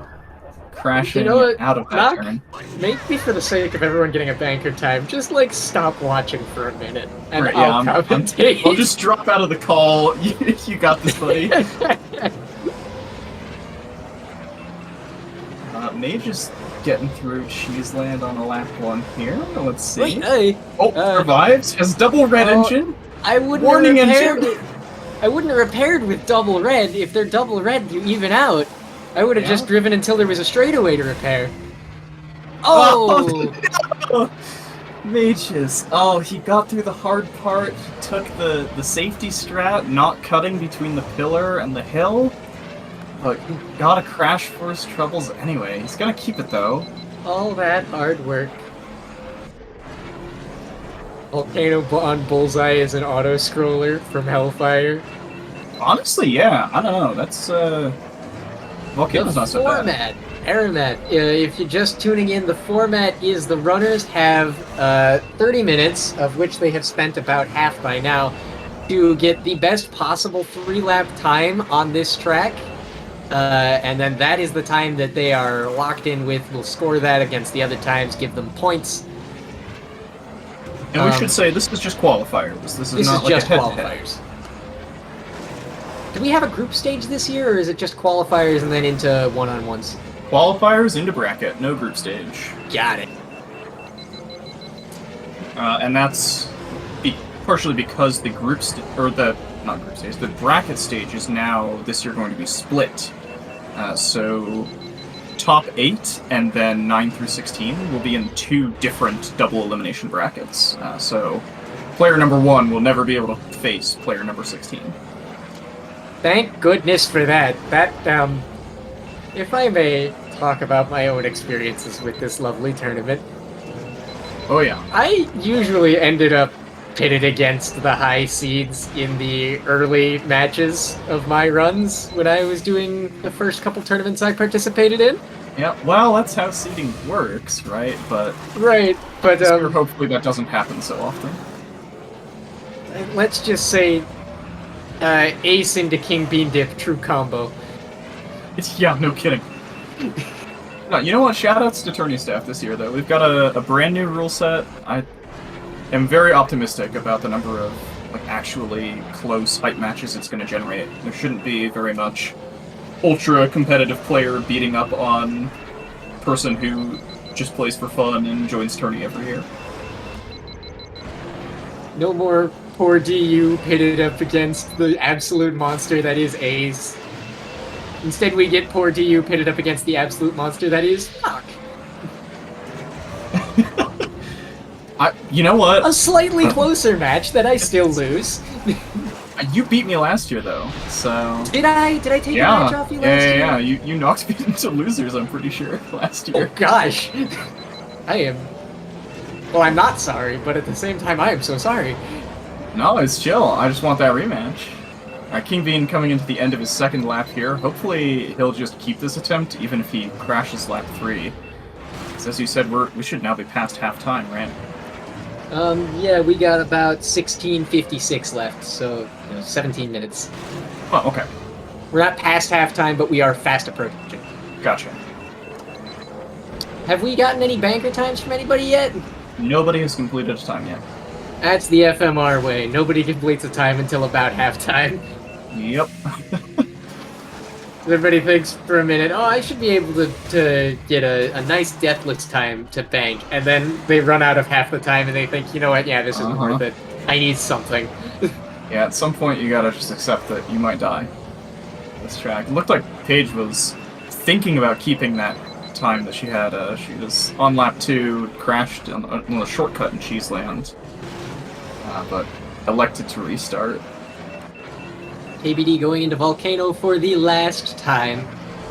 Speaker 2: crashing out of that turn.
Speaker 1: Maybe for the sake of everyone getting a banker time, just like stop watching for a minute, and
Speaker 2: right,
Speaker 1: I'll commentate.
Speaker 2: I'll just drop out of the call. You got this, buddy. Mage is getting through Cheeseland on a lap 1 here. Let's see.
Speaker 1: Wait, hey.
Speaker 2: Survives. Has double red engine.
Speaker 1: I wouldn't have repaired it. I wouldn't have repaired with double red. If they're double red, you even out. I would have just driven until there was a straightaway to repair. Oh!
Speaker 2: No. Mages. Oh, he got through the hard part. He took the safety strat, not cutting between the pillar and the hill. But he got a crash for his troubles anyway. He's gonna keep it though.
Speaker 1: All that hard work. Volcano on Bullseye is an auto-scroller from Hellfire.
Speaker 2: Honestly, yeah. I don't know. That's, Volcano's not so bad.
Speaker 1: Format. Aramat, if you're just tuning in, the format is the runners have 30 minutes, of which they have spent about half by now, to get the best possible 3-lap time on this track. And then that is the time that they are locked in with. We'll score that against the other times, give them points.
Speaker 2: And we should say this is just qualifiers. This is not like
Speaker 1: just
Speaker 2: a head-to-head.
Speaker 1: qualifiers. Do we have a group stage this year, or is it just qualifiers and then into one-on-ones?
Speaker 2: Qualifiers into bracket, no group stage.
Speaker 1: Got it.
Speaker 2: And that's partially because the the bracket stage is now this year going to be split. So top 8 and then 9 through 16 will be in 2 different double elimination brackets. So player number 1 will never be able to face player number 16.
Speaker 1: Thank goodness for that. That, if I may talk about my own experiences with this lovely tournament.
Speaker 2: Oh yeah.
Speaker 1: I usually ended up pitted against the high seeds in the early matches of my runs when I was doing the first couple tournaments I participated in.
Speaker 2: Yeah, well, that's how seeding works, right? But
Speaker 1: Right, but
Speaker 2: hopefully that doesn't happen so often.
Speaker 1: let's just say Ace into King Bean Dip, true combo.
Speaker 2: Yeah, no kidding. No, you know what? Shoutouts to tourney staff this year, though. We've got a brand new rule set. I am very optimistic about the number of actually close hype matches it's going to generate. There shouldn't be very much ultra competitive player beating up on person who just plays for fun and joins tourney every year.
Speaker 1: No more poor DU pitted up against the absolute monster that is Ace. Instead, we get poor DU pitted up against the absolute monster that is Fuck.
Speaker 2: You know what?
Speaker 1: A slightly closer match that I still lose.
Speaker 2: You beat me last year, though, so...
Speaker 1: Did I take a match off you last year?
Speaker 2: Yeah. You knocked me into losers, I'm pretty sure, last year.
Speaker 1: Oh, gosh. I am... Well, I'm not sorry, but at the same time, I am so sorry.
Speaker 2: No, it's chill. I just want that rematch. King Bean coming into the end of his second lap here. Hopefully he'll just keep this attempt, even if he crashes lap 3. Because as you said, we should now be past half-time, right?
Speaker 1: Yeah, we got about 16:56 left, so 17 minutes.
Speaker 2: Oh, okay.
Speaker 1: We're not past halftime, but we are fast approaching.
Speaker 2: Gotcha.
Speaker 1: Have we gotten any banker times from anybody yet?
Speaker 2: Nobody has completed a time yet.
Speaker 1: That's the FMR way. Nobody completes a time until about halftime.
Speaker 2: Yep.
Speaker 1: Everybody thinks for a minute, oh, I should be able to get a nice deathless time to bank, and then they run out of half the time and they think, you know what, yeah, this isn't worth it. I need something.
Speaker 2: Yeah, at some point you gotta just accept that you might die. This track. It looked like Paige was thinking about keeping that time that she had. She was on lap 2, crashed on a shortcut in Cheeseland, but elected to restart.
Speaker 1: KBD going into Volcano for the last time.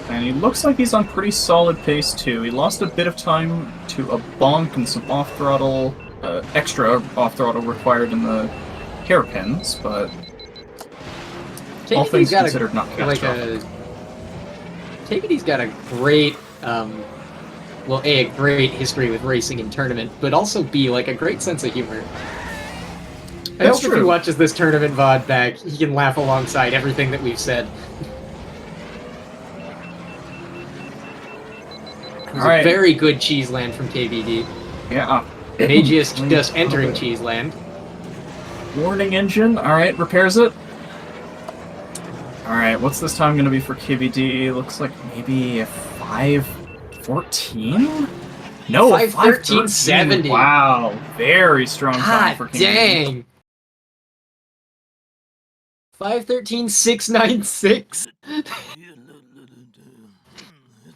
Speaker 2: And he looks like he's on pretty solid pace, too. He lost a bit of time to a bonk and some off-throttle, extra off-throttle required in the hairpins, but all things considered, not catastrophic.
Speaker 1: KBD's got a great, well, a great history with racing in tournament, but also B, a great sense of humor. I hope if he watches this tournament VOD back, he can laugh alongside everything that we've said. It was a very good Cheeseland from KBD.
Speaker 2: Yeah.
Speaker 1: Mageius just entering Cheeseland.
Speaker 2: Warning engine. Alright, repairs it. Alright, what's this time going to be for KBD? Looks like maybe a 5:14? No,
Speaker 1: 5:13.70.
Speaker 2: Wow, very strong time for KBD.
Speaker 1: Dang. 5:13.696.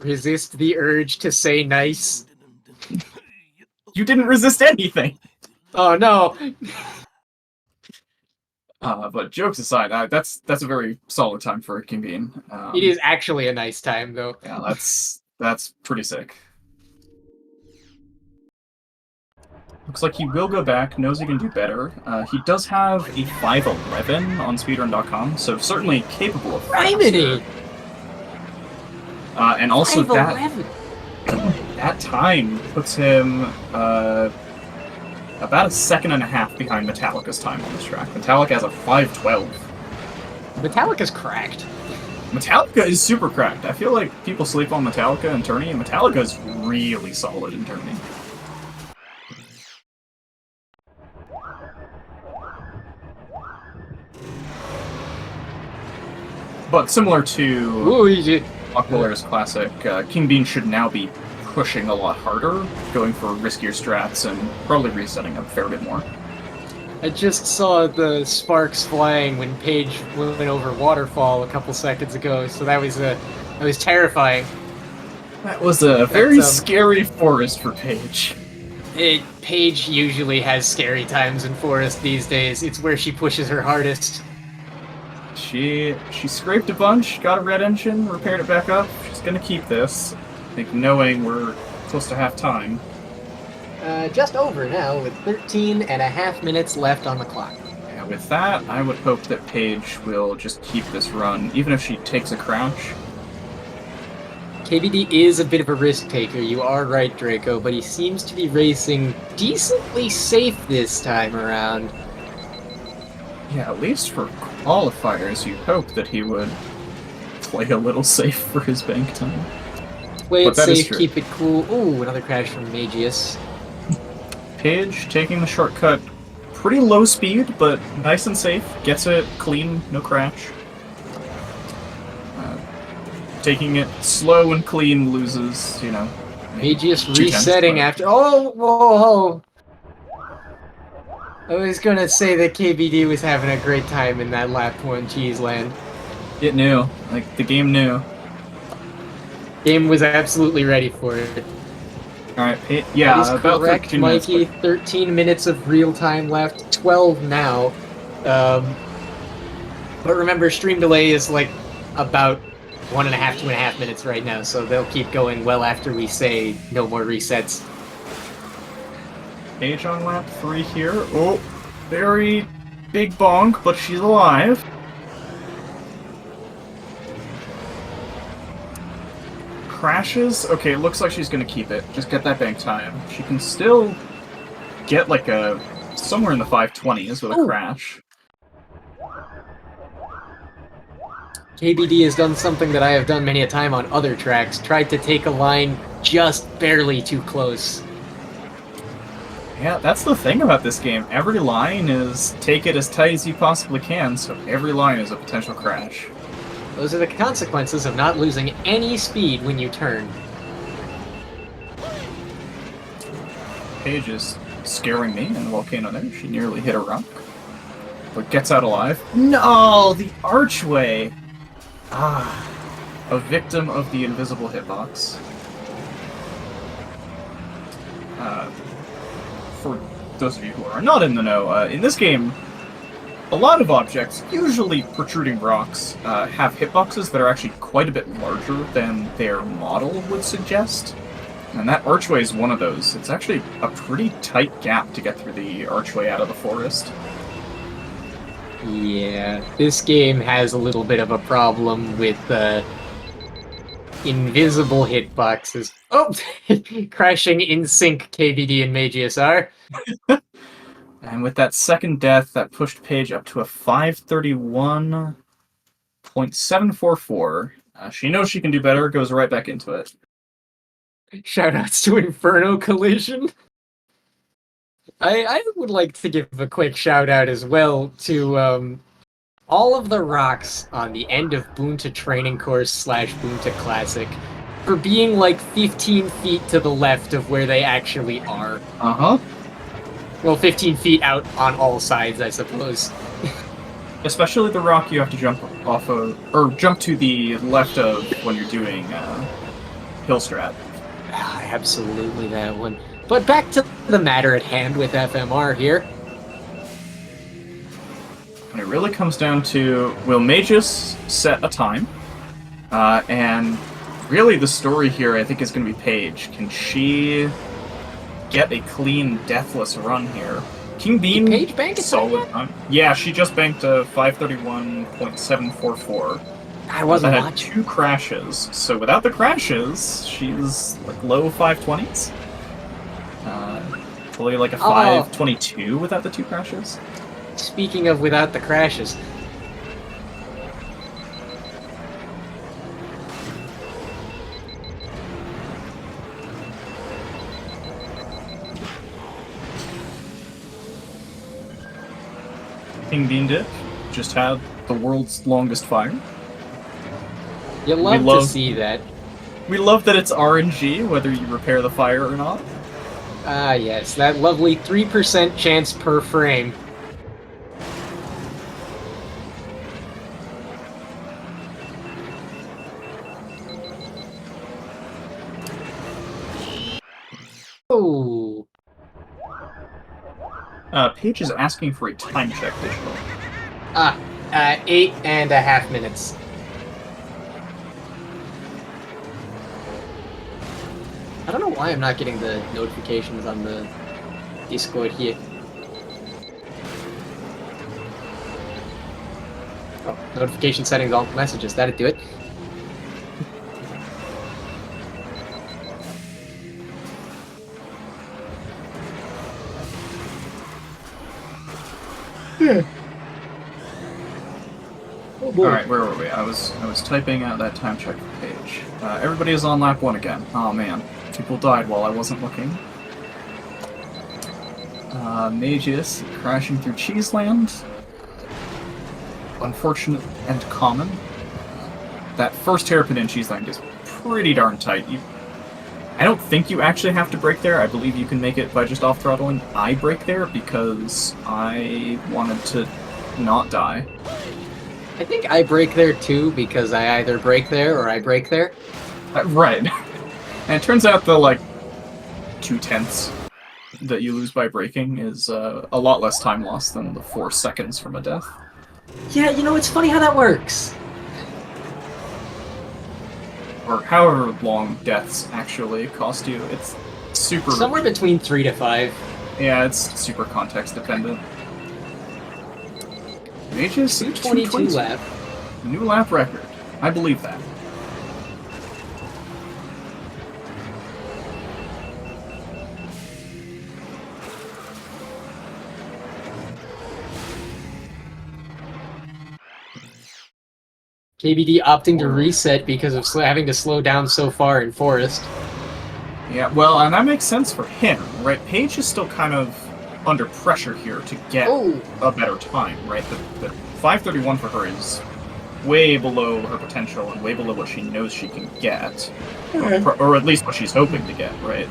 Speaker 1: Resist the urge to say nice.
Speaker 2: You didn't resist anything.
Speaker 1: Oh no.
Speaker 2: But jokes aside, that's a very solid time for King Bean.
Speaker 1: It is actually a nice time, though.
Speaker 2: Yeah, that's pretty sick. Looks like he will go back, knows he can do better. He does have a 5:11 on speedrun.com, so certainly capable of faster. And also that time puts him about a second and a half behind Metallica's time on this track. Metallica has a 5:12.
Speaker 1: Metallica's cracked.
Speaker 2: Metallica is super cracked. I feel like people sleep on Metallica in tourney, and Metallica is really solid in tourney. But similar to Aquilera's classic, King Bean should now be pushing a lot harder, going for riskier strats, and probably resetting a fair bit more.
Speaker 1: I just saw the sparks flying when Paige went over Waterfall a couple seconds ago, so that was terrifying.
Speaker 2: That was a very scary forest for Paige.
Speaker 1: Paige usually has scary times in Forest these days. It's where she pushes her hardest.
Speaker 2: She scraped a bunch, got a red engine, repaired it back up. She's gonna keep this. I think knowing we're close to half time.
Speaker 1: Just over now, with 13 and a half minutes left on the clock.
Speaker 2: Yeah, with that, I would hope that Paige will just keep this run, even if she takes a crouch.
Speaker 1: KBD is a bit of a risk taker, you are right, Draco, but he seems to be racing decently safe this time around.
Speaker 2: Yeah, at least for qualifiers, you'd hope that he would play a little safe for his bank time.
Speaker 1: Play it
Speaker 2: But that is
Speaker 1: safe,
Speaker 2: true.
Speaker 1: keep it cool. Ooh, another crash from Mageius.
Speaker 2: Paige taking the shortcut, pretty low speed, but nice and safe. Gets it clean, no crash. Taking it slow and clean loses, you know.
Speaker 1: Mageius
Speaker 2: 2/10,
Speaker 1: resetting
Speaker 2: but-
Speaker 1: after. Oh, whoa! I was gonna say that KBD was having a great time in that lap 1 cheese land.
Speaker 2: It knew. Like, the game knew.
Speaker 1: Game was absolutely ready for it.
Speaker 2: Alright, yeah,
Speaker 1: That is
Speaker 2: about
Speaker 1: correct,
Speaker 2: 13 minutes.
Speaker 1: Mikey. 13 minutes of real time left. 12 now. But remember, stream delay is like about 1.5, 2.5 minutes right now, so they'll keep going well after we say no more resets.
Speaker 2: Paige on lap 3 here. Oh, very big bonk, but she's alive. Crashes? Okay, it looks like she's gonna keep it. Just get that bank time. She can still get like a somewhere in the 520s with a crash.
Speaker 1: KBD has done something that I have done many a time on other tracks, tried to take a line just barely too close.
Speaker 2: Yeah, that's the thing about this game. Every line is take it as tight as you possibly can, so every line is a potential crash.
Speaker 1: Those are the consequences of not losing any speed when you turn.
Speaker 2: Paige is scaring me in the volcano there. She nearly hit a rock, but gets out alive. No, the archway! Ah, a victim of the invisible hitbox. For those of you who are not in the know, in this game, a lot of objects, usually protruding rocks, have hitboxes that are actually quite a bit larger than their model would suggest. And that archway is one of those. It's actually a pretty tight gap to get through the archway out of the forest.
Speaker 1: Yeah, this game has a little bit of a problem with invisible hitboxes. Oh! Crashing in sync, KBD and Mageius are.
Speaker 2: And with that second death, that pushed Paige up to a 531.744. She knows she can do better, goes right back into it.
Speaker 1: Shoutouts to Inferno Collision. I would like to give a quick shout out as well to all of the rocks on the end of Boonta Training Course / Boonta Classic for being like 15 feet to the left of where they actually are.
Speaker 2: Uh-huh.
Speaker 1: Well, 15 feet out on all sides, I suppose.
Speaker 2: Especially the rock you have to jump off of, or jump to the left of when you're doing hill strat.
Speaker 1: Absolutely that one. But back to the matter at hand with FMR here.
Speaker 2: And it really comes down to, will Mageius set a time? And really the story here, I think, is going to be Paige. Can she get a clean, deathless run here? King Bean,
Speaker 1: Did Paige bank it
Speaker 2: solid time. Yeah, she just banked a 531.744.
Speaker 1: I wasn't
Speaker 2: That had
Speaker 1: watching.
Speaker 2: 2 crashes, so without the crashes, she's like low 520s. Probably like a 522 without the 2 crashes.
Speaker 1: Speaking of without the crashes.
Speaker 2: Kingbeandip just had the world's longest fire.
Speaker 1: You love to see that.
Speaker 2: We love that it's RNG, whether you repair the fire or not.
Speaker 1: Ah, yes, that lovely 3% chance per frame. Oh.
Speaker 2: Paige is asking for a time check digital.
Speaker 1: 8.5 minutes. I don't know why I'm not getting the notifications on the Discord here. Oh, notification settings, all messages. That'd do it. Oh boy.
Speaker 2: All right, where were we? I was typing out that time check for Paige. Everybody is on lap 1 again. Oh man, people died while I wasn't looking. Mageius crashing through Cheeseland. Unfortunate and common. That first hairpin in Cheeseland is pretty darn tight. I don't think you actually have to brake there. I believe you can make it by just off-throttling. I brake there because I wanted to not die.
Speaker 1: I think I brake there too because I either brake there or I brake there.
Speaker 2: Right. And it turns out the, 2/10 that you lose by braking is a lot less time loss than the 4 seconds from a death.
Speaker 1: Yeah, it's funny how that works.
Speaker 2: Or however long deaths actually cost you. It's super...
Speaker 1: Somewhere between 3 to 5.
Speaker 2: Yeah, it's super context dependent. Mageius
Speaker 1: 222 lap.
Speaker 2: New lap record. I believe that.
Speaker 1: KBD opting to reset because of having to slow down so far in Forest.
Speaker 2: Yeah, well, and that makes sense for him, right? Paige is still kind of under pressure here to get a better time, right? The 5:31 for her is way below her potential and way below what she knows she can get. Or at least what she's hoping to get, right?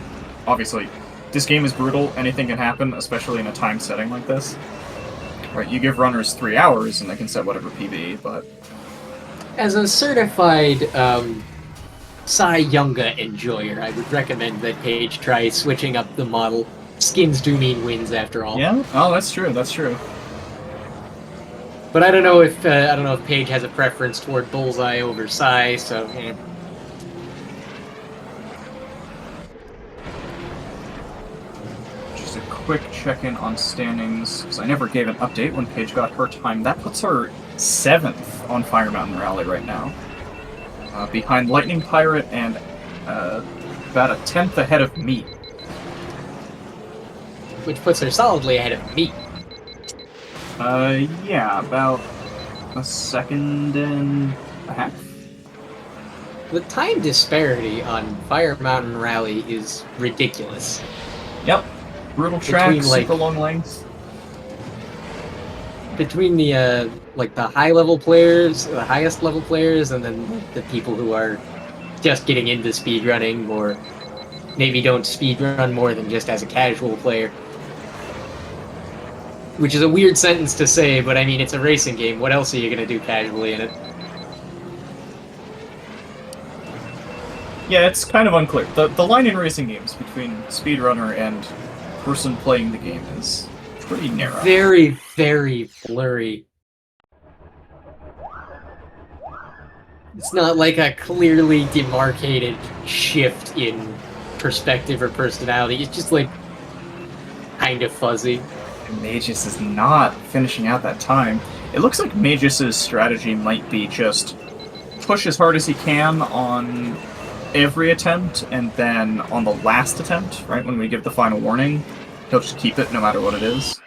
Speaker 2: Obviously, this game is brutal. Anything can happen, especially in a time setting like this. Right, you give runners 3 hours and they can set whatever PB, but...
Speaker 1: As a certified Cy Younga enjoyer, I would recommend that Paige try switching up the model. Skins do mean wins, after all.
Speaker 2: Yeah? Oh, that's true, that's true.
Speaker 1: But I don't know if Paige has a preference toward Bullseye over Cy, so...
Speaker 2: Just a quick check-in on standings, because I never gave an update when Paige got her time. That puts her 7th on Fire Mountain Rally right now. Behind Lightning Pirate and about a 10th ahead of me.
Speaker 1: Which puts her solidly ahead of me.
Speaker 2: Yeah, about a 2.5 seconds.
Speaker 1: The time disparity on Fire Mountain Rally is ridiculous.
Speaker 2: Yep. Brutal track, super long lengths.
Speaker 1: Between the the high level players, the highest level players, and then the people who are just getting into speedrunning, or maybe don't speedrun more than just as a casual player. Which is a weird sentence to say, but I mean, it's a racing game. What else are you going to do casually in it?
Speaker 2: Yeah, it's kind of unclear. The line in racing games between speedrunner and person playing the game is pretty narrow.
Speaker 1: Very, very blurry. It's not like a clearly demarcated shift in perspective or personality. It's just kind of fuzzy.
Speaker 2: Mageius is not finishing out that time. It looks like Mageius' strategy might be just push as hard as he can on every attempt, and then on the last attempt, right, when we give the final warning, he'll just keep it no matter what it is.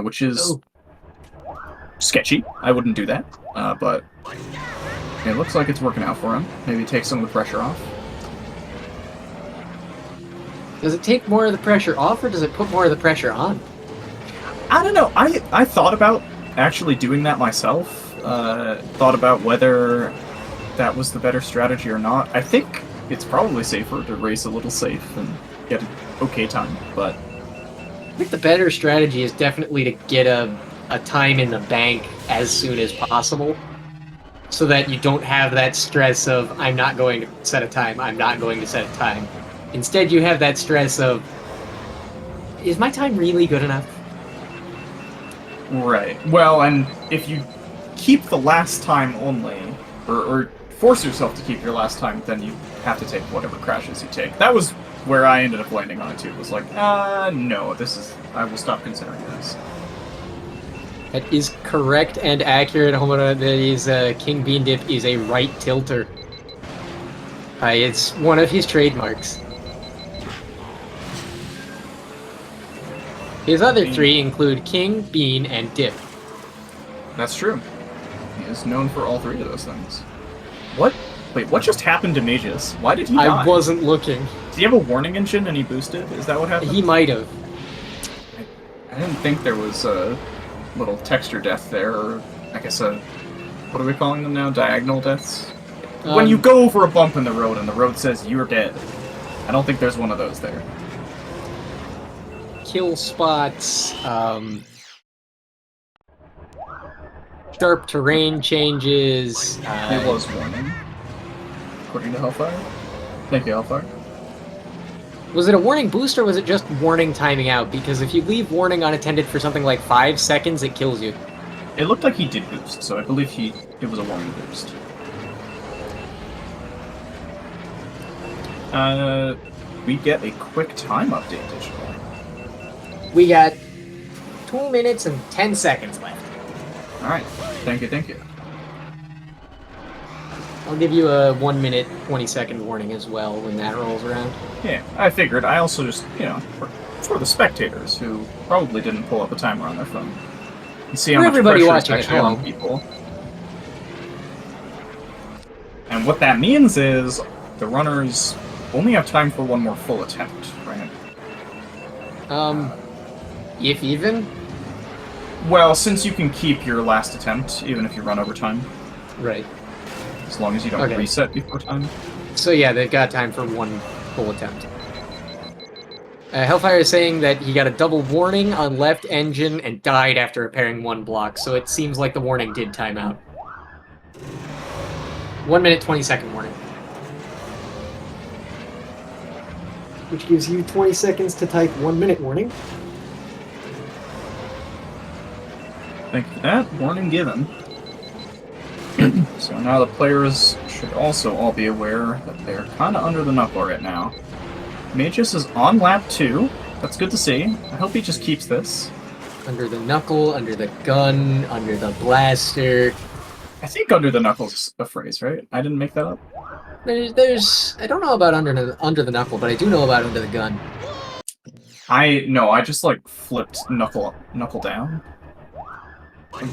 Speaker 2: Which is sketchy. I wouldn't do that, but it looks like it's working out for him. Maybe take some of the pressure off.
Speaker 1: Does it take more of the pressure off, or does it put more of the pressure on?
Speaker 2: I don't know. I thought about actually doing that myself. Thought about whether that was the better strategy or not. I think it's probably safer to race a little safe and get an okay time, but...
Speaker 1: I think the better strategy is definitely to get a time in the bank as soon as possible, so that you don't have that stress of, I'm not going to set a time, I'm not going to set a time. Instead, you have that stress of, is my time really good enough?
Speaker 2: Right. Well, and if you keep the last time only, or force yourself to keep your last time, then you have to take whatever crashes you take. That was where I ended up landing on it too. It was like, no, I will stop considering this.
Speaker 1: That is correct and accurate. That is King Beandip is a right tilter. It's one of his trademarks. His other three include King, Bean, and Dip.
Speaker 2: That's true. He is known for all three of those things. What? Wait, what just happened to Mageius? Why did he die?
Speaker 1: I wasn't looking.
Speaker 2: Did he have a warning engine and he boosted? Is that what happened?
Speaker 1: He might have.
Speaker 2: I didn't think there was a little texture death there, or I guess what are we calling them now? Diagonal deaths? When you go over a bump in the road and the road says you're dead. I don't think there's one of those there.
Speaker 1: Kill spots, sharp terrain changes.
Speaker 2: It was warning, according to Hellfire. Thank you, Hellfire.
Speaker 1: Was it a warning boost, or was it just warning timing out? Because if you leave warning unattended for something like 5 seconds, it kills you.
Speaker 2: It looked like he did boost, so I believe it was a warning boost. We get a quick time update digital.
Speaker 1: We got 2 minutes and 10 seconds left.
Speaker 2: Alright, thank you.
Speaker 1: I'll give you a 1 minute, 20-second warning as well when that rolls around.
Speaker 2: Yeah, I figured. I also just, for the spectators who probably didn't pull up a timer on their phone. And see how much
Speaker 1: everybody
Speaker 2: pressure
Speaker 1: watching
Speaker 2: is
Speaker 1: at
Speaker 2: actually on
Speaker 1: home.
Speaker 2: people. And what that means is the runners only have time for one more full attempt, right?
Speaker 1: If even?
Speaker 2: Well, since you can keep your last attempt, even if you run over time.
Speaker 1: Right.
Speaker 2: As long as you don't reset before time.
Speaker 1: So yeah, they've got time for one full attempt. Hellfire is saying that he got a double warning on left engine and died after repairing one block, so it seems like the warning did time out. 1 minute, 20-second warning. Which gives you 20 seconds to type 1 minute warning.
Speaker 2: Thank you for that. Warning given. So now the players should also all be aware that they're kind of under the knuckle right now. Mageius is on lap 2. That's good to see. I hope he just keeps this.
Speaker 1: Under the knuckle, under the gun, under the blaster.
Speaker 2: I think under the knuckle is a phrase, right? I didn't make that up.
Speaker 1: There's I don't know about under the knuckle, but I do know about under the gun.
Speaker 2: I just like flipped knuckle down.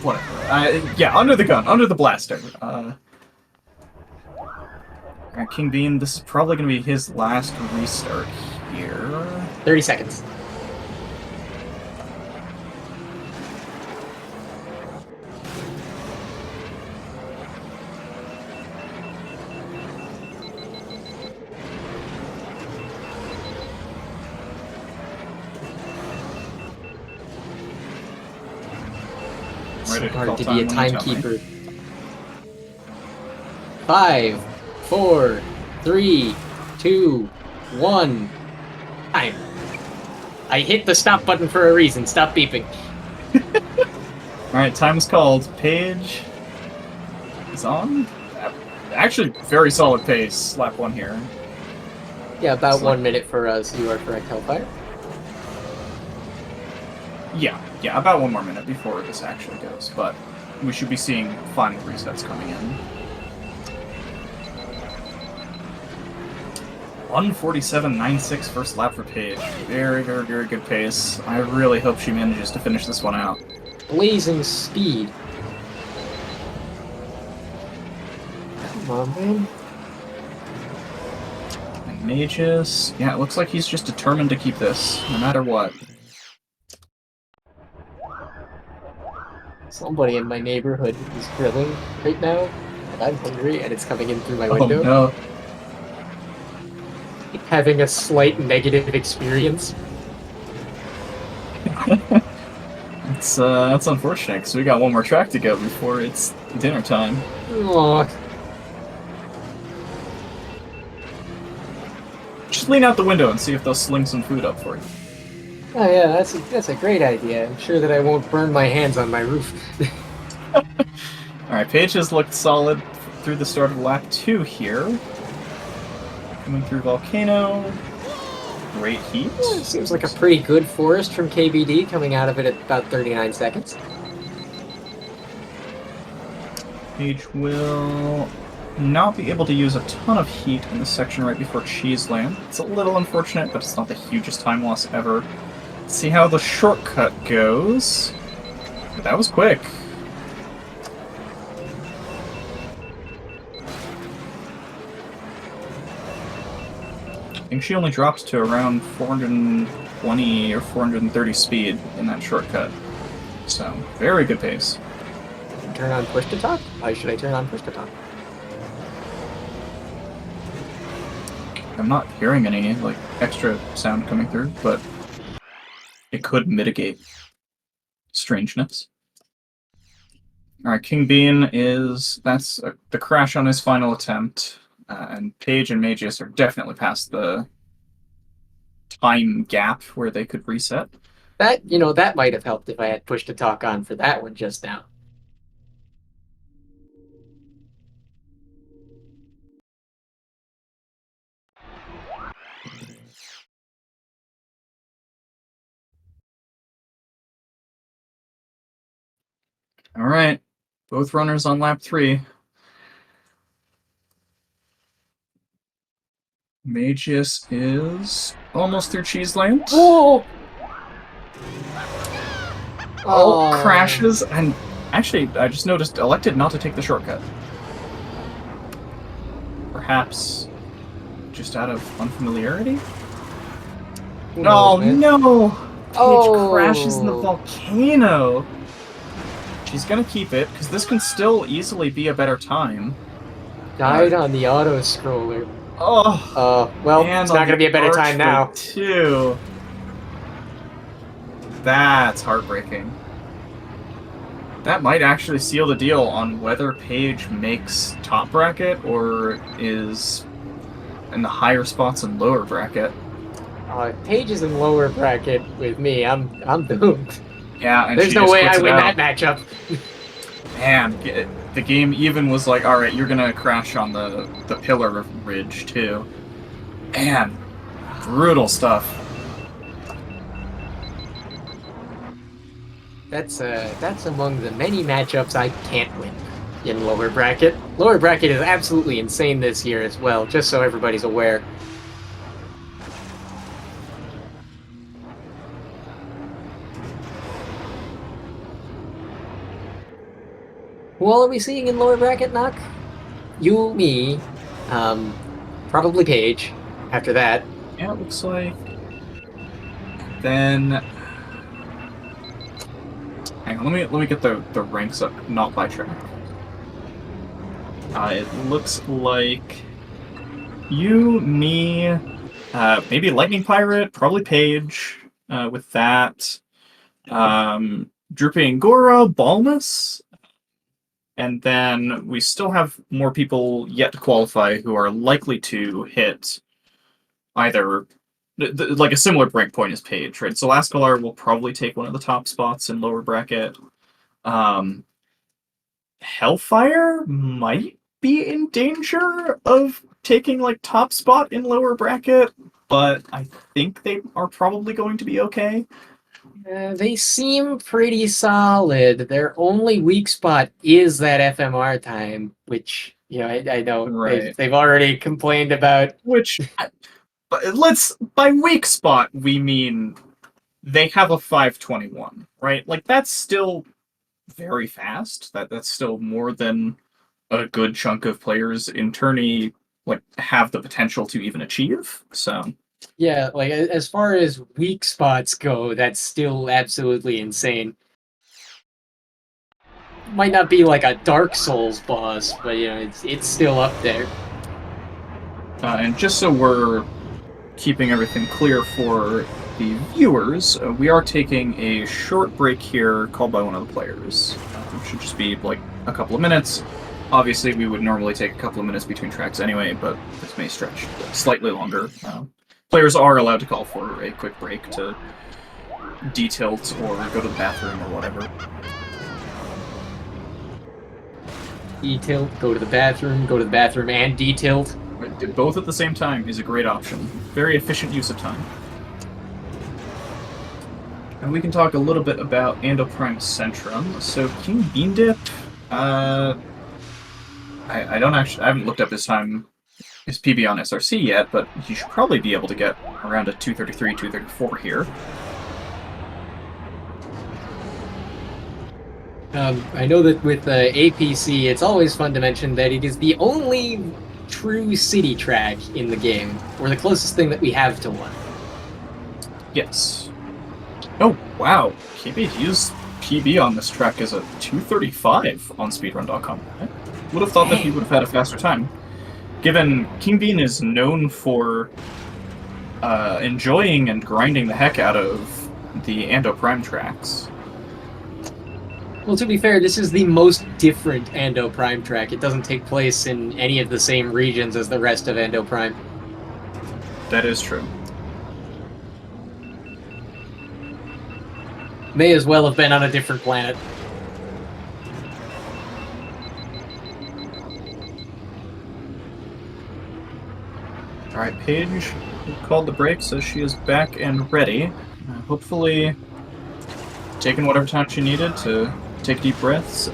Speaker 2: Whatever. Yeah, under the gun, under the blaster. King Bean, this is probably going to be his last restart here.
Speaker 1: 30 seconds.
Speaker 2: Ready to
Speaker 1: hard
Speaker 2: call
Speaker 1: to
Speaker 2: time
Speaker 1: be a
Speaker 2: when you tell me.
Speaker 1: timekeeper. 5, 4, 3, 2, 1. Time. I hit the stop button for a reason. Stop beeping.
Speaker 2: Alright, time is called. Paige is on. Actually, very solid pace. Lap 1 here.
Speaker 1: Yeah, about
Speaker 2: It's
Speaker 1: 1 minute for us. You are correct, Hellfire.
Speaker 2: Yeah, about 1 more minute before this actually goes, but we should be seeing final resets coming in. 1:47.96 first lap for Paige. Very, very, very good pace. I really hope she manages to finish this one out.
Speaker 1: Blazing speed. Come on, man.
Speaker 2: And Mageius, yeah, it looks like he's just determined to keep this, no matter what.
Speaker 1: Somebody in my neighborhood is grilling right now, and I'm hungry, and it's coming in through my window.
Speaker 2: Oh no.
Speaker 1: Having a slight negative experience.
Speaker 2: That's unfortunate, because we got one more track to go before it's dinner time.
Speaker 1: Aww.
Speaker 2: Just lean out the window and see if they'll sling some food up for you.
Speaker 1: Oh yeah, that's a great idea. I'm sure that I won't burn my hands on my roof.
Speaker 2: Alright, Paige has looked solid through the start of lap 2 here. Coming through Volcano. Great heat.
Speaker 1: Seems like a pretty good forest from KBD coming out of it at about 39 seconds.
Speaker 2: Paige will not be able to use a ton of heat in the section right before Cheese Land. It's a little unfortunate, but it's not the hugest time loss ever. Let's see how the shortcut goes. But that was quick. I think she only dropped to around 420 or 430 speed in that shortcut. So, very good pace.
Speaker 1: Turn on push to talk? Why should I turn on push to talk?
Speaker 2: I'm not hearing any like extra sound coming through, but it could mitigate strangeness. Alright, King Bean that's the crash on his final attempt, and Paige and Mageius are definitely past the time gap where they could reset.
Speaker 1: That might have helped if I had push to talk on for that one just now.
Speaker 2: Alright, both runners on lap 3. Mageius is almost through Cheese Land.
Speaker 1: Whoa!
Speaker 2: Oh, crashes, and actually, I just noticed elected not to take the shortcut. Perhaps just out of unfamiliarity? No, no! Paige crashes in the volcano! She's gonna keep it, because this can still easily be a better time.
Speaker 1: Died on the auto scroller.
Speaker 2: Oh!
Speaker 1: Well, it's not gonna be a better time now.
Speaker 2: Too. That's heartbreaking. That might actually seal the deal on whether Paige makes top bracket or is in the higher spots in lower bracket.
Speaker 1: Paige is in lower bracket with me. I'm doomed.
Speaker 2: Yeah, and
Speaker 1: there's no way I win that matchup.
Speaker 2: Man, the game even was like, all right, you're gonna crash on the pillar ridge too. Man, brutal stuff.
Speaker 1: That's among the many matchups I can't win in lower bracket. Lower bracket is absolutely insane this year as well, just so everybody's aware. Who all are we seeing in lower bracket, Knock? You, me, probably Paige. After that,
Speaker 2: yeah, it looks like. Then. Hang on, let me get the ranks up, not by track. It looks like you, me, maybe Lightning Pirate, probably Paige, with that. Droopy Angora, Balmus, and then we still have more people yet to qualify who are likely to hit either like a similar break point as Paige, right? So Lascalar will probably take one of the top spots in lower bracket. Hellfire might be in danger of taking like top spot in lower bracket, but I think they are probably going to be okay.
Speaker 1: they seem pretty solid. Their only weak spot is that FMR time, which I know
Speaker 2: Right.
Speaker 1: they've already complained about.
Speaker 2: Which, by weak spot we mean they have a 521, right? Like that's still very fast. That's still more than a good chunk of players in tourney like have the potential to even achieve. So
Speaker 1: Yeah, like as far as weak spots go, that's still absolutely insane. Might not be like a Dark Souls boss, but it's still up there.
Speaker 2: and just so we're keeping everything clear for the viewers, we are taking a short break here called by one of the players. It should just be like a couple of minutes. Obviously, we would normally take a couple of minutes between tracks anyway, but this may stretch slightly longer. Players are allowed to call for a quick break to detilt or go to the bathroom or whatever.
Speaker 1: Detilt, go to the bathroom and detilt.
Speaker 2: Both at the same time is a great option. Very efficient use of time. And we can talk a little bit about Ando Prime Centrum. So King Beandip, I haven't looked up his PB on SRC yet, but he should probably be able to get around a 233, 234 here.
Speaker 1: I know that with APC, it's always fun to mention that it is the only true city track in the game, or the closest thing that we have to one.
Speaker 2: Yes. Oh, wow. KB's PB on this track is a 235 on speedrun.com. I would have thought that he would have had a faster time. Given King Bean is known for enjoying and grinding the heck out of the Ando Prime tracks.
Speaker 1: Well, to be fair, this is the most different Ando Prime track. It doesn't take place in any of the same regions as the rest of Ando Prime.
Speaker 2: That is true.
Speaker 1: May as well have been on a different planet.
Speaker 2: Alright, Paige called the break, so she is back and ready. Hopefully taking whatever time she needed to take deep breaths.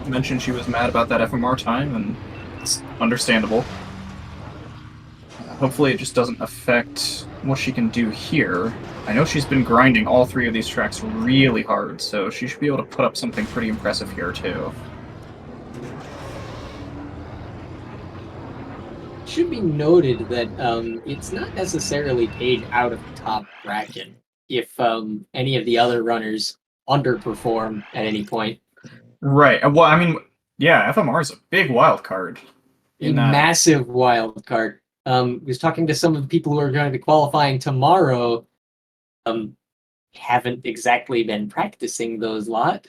Speaker 2: Mentioned she was mad about that FMR time, and it's understandable. Hopefully it just doesn't affect what she can do here. I know she's been grinding all three of these tracks really hard, so she should be able to put up something pretty impressive here, too.
Speaker 1: It should be noted that it's not necessarily Paige out of the top bracket if any of the other runners underperform at any point.
Speaker 2: Right. Well, I mean, yeah, FMR is a big wild card.
Speaker 1: A massive wild card. Was talking to some of the people who are going to be qualifying tomorrow. Haven't exactly been practicing those lot.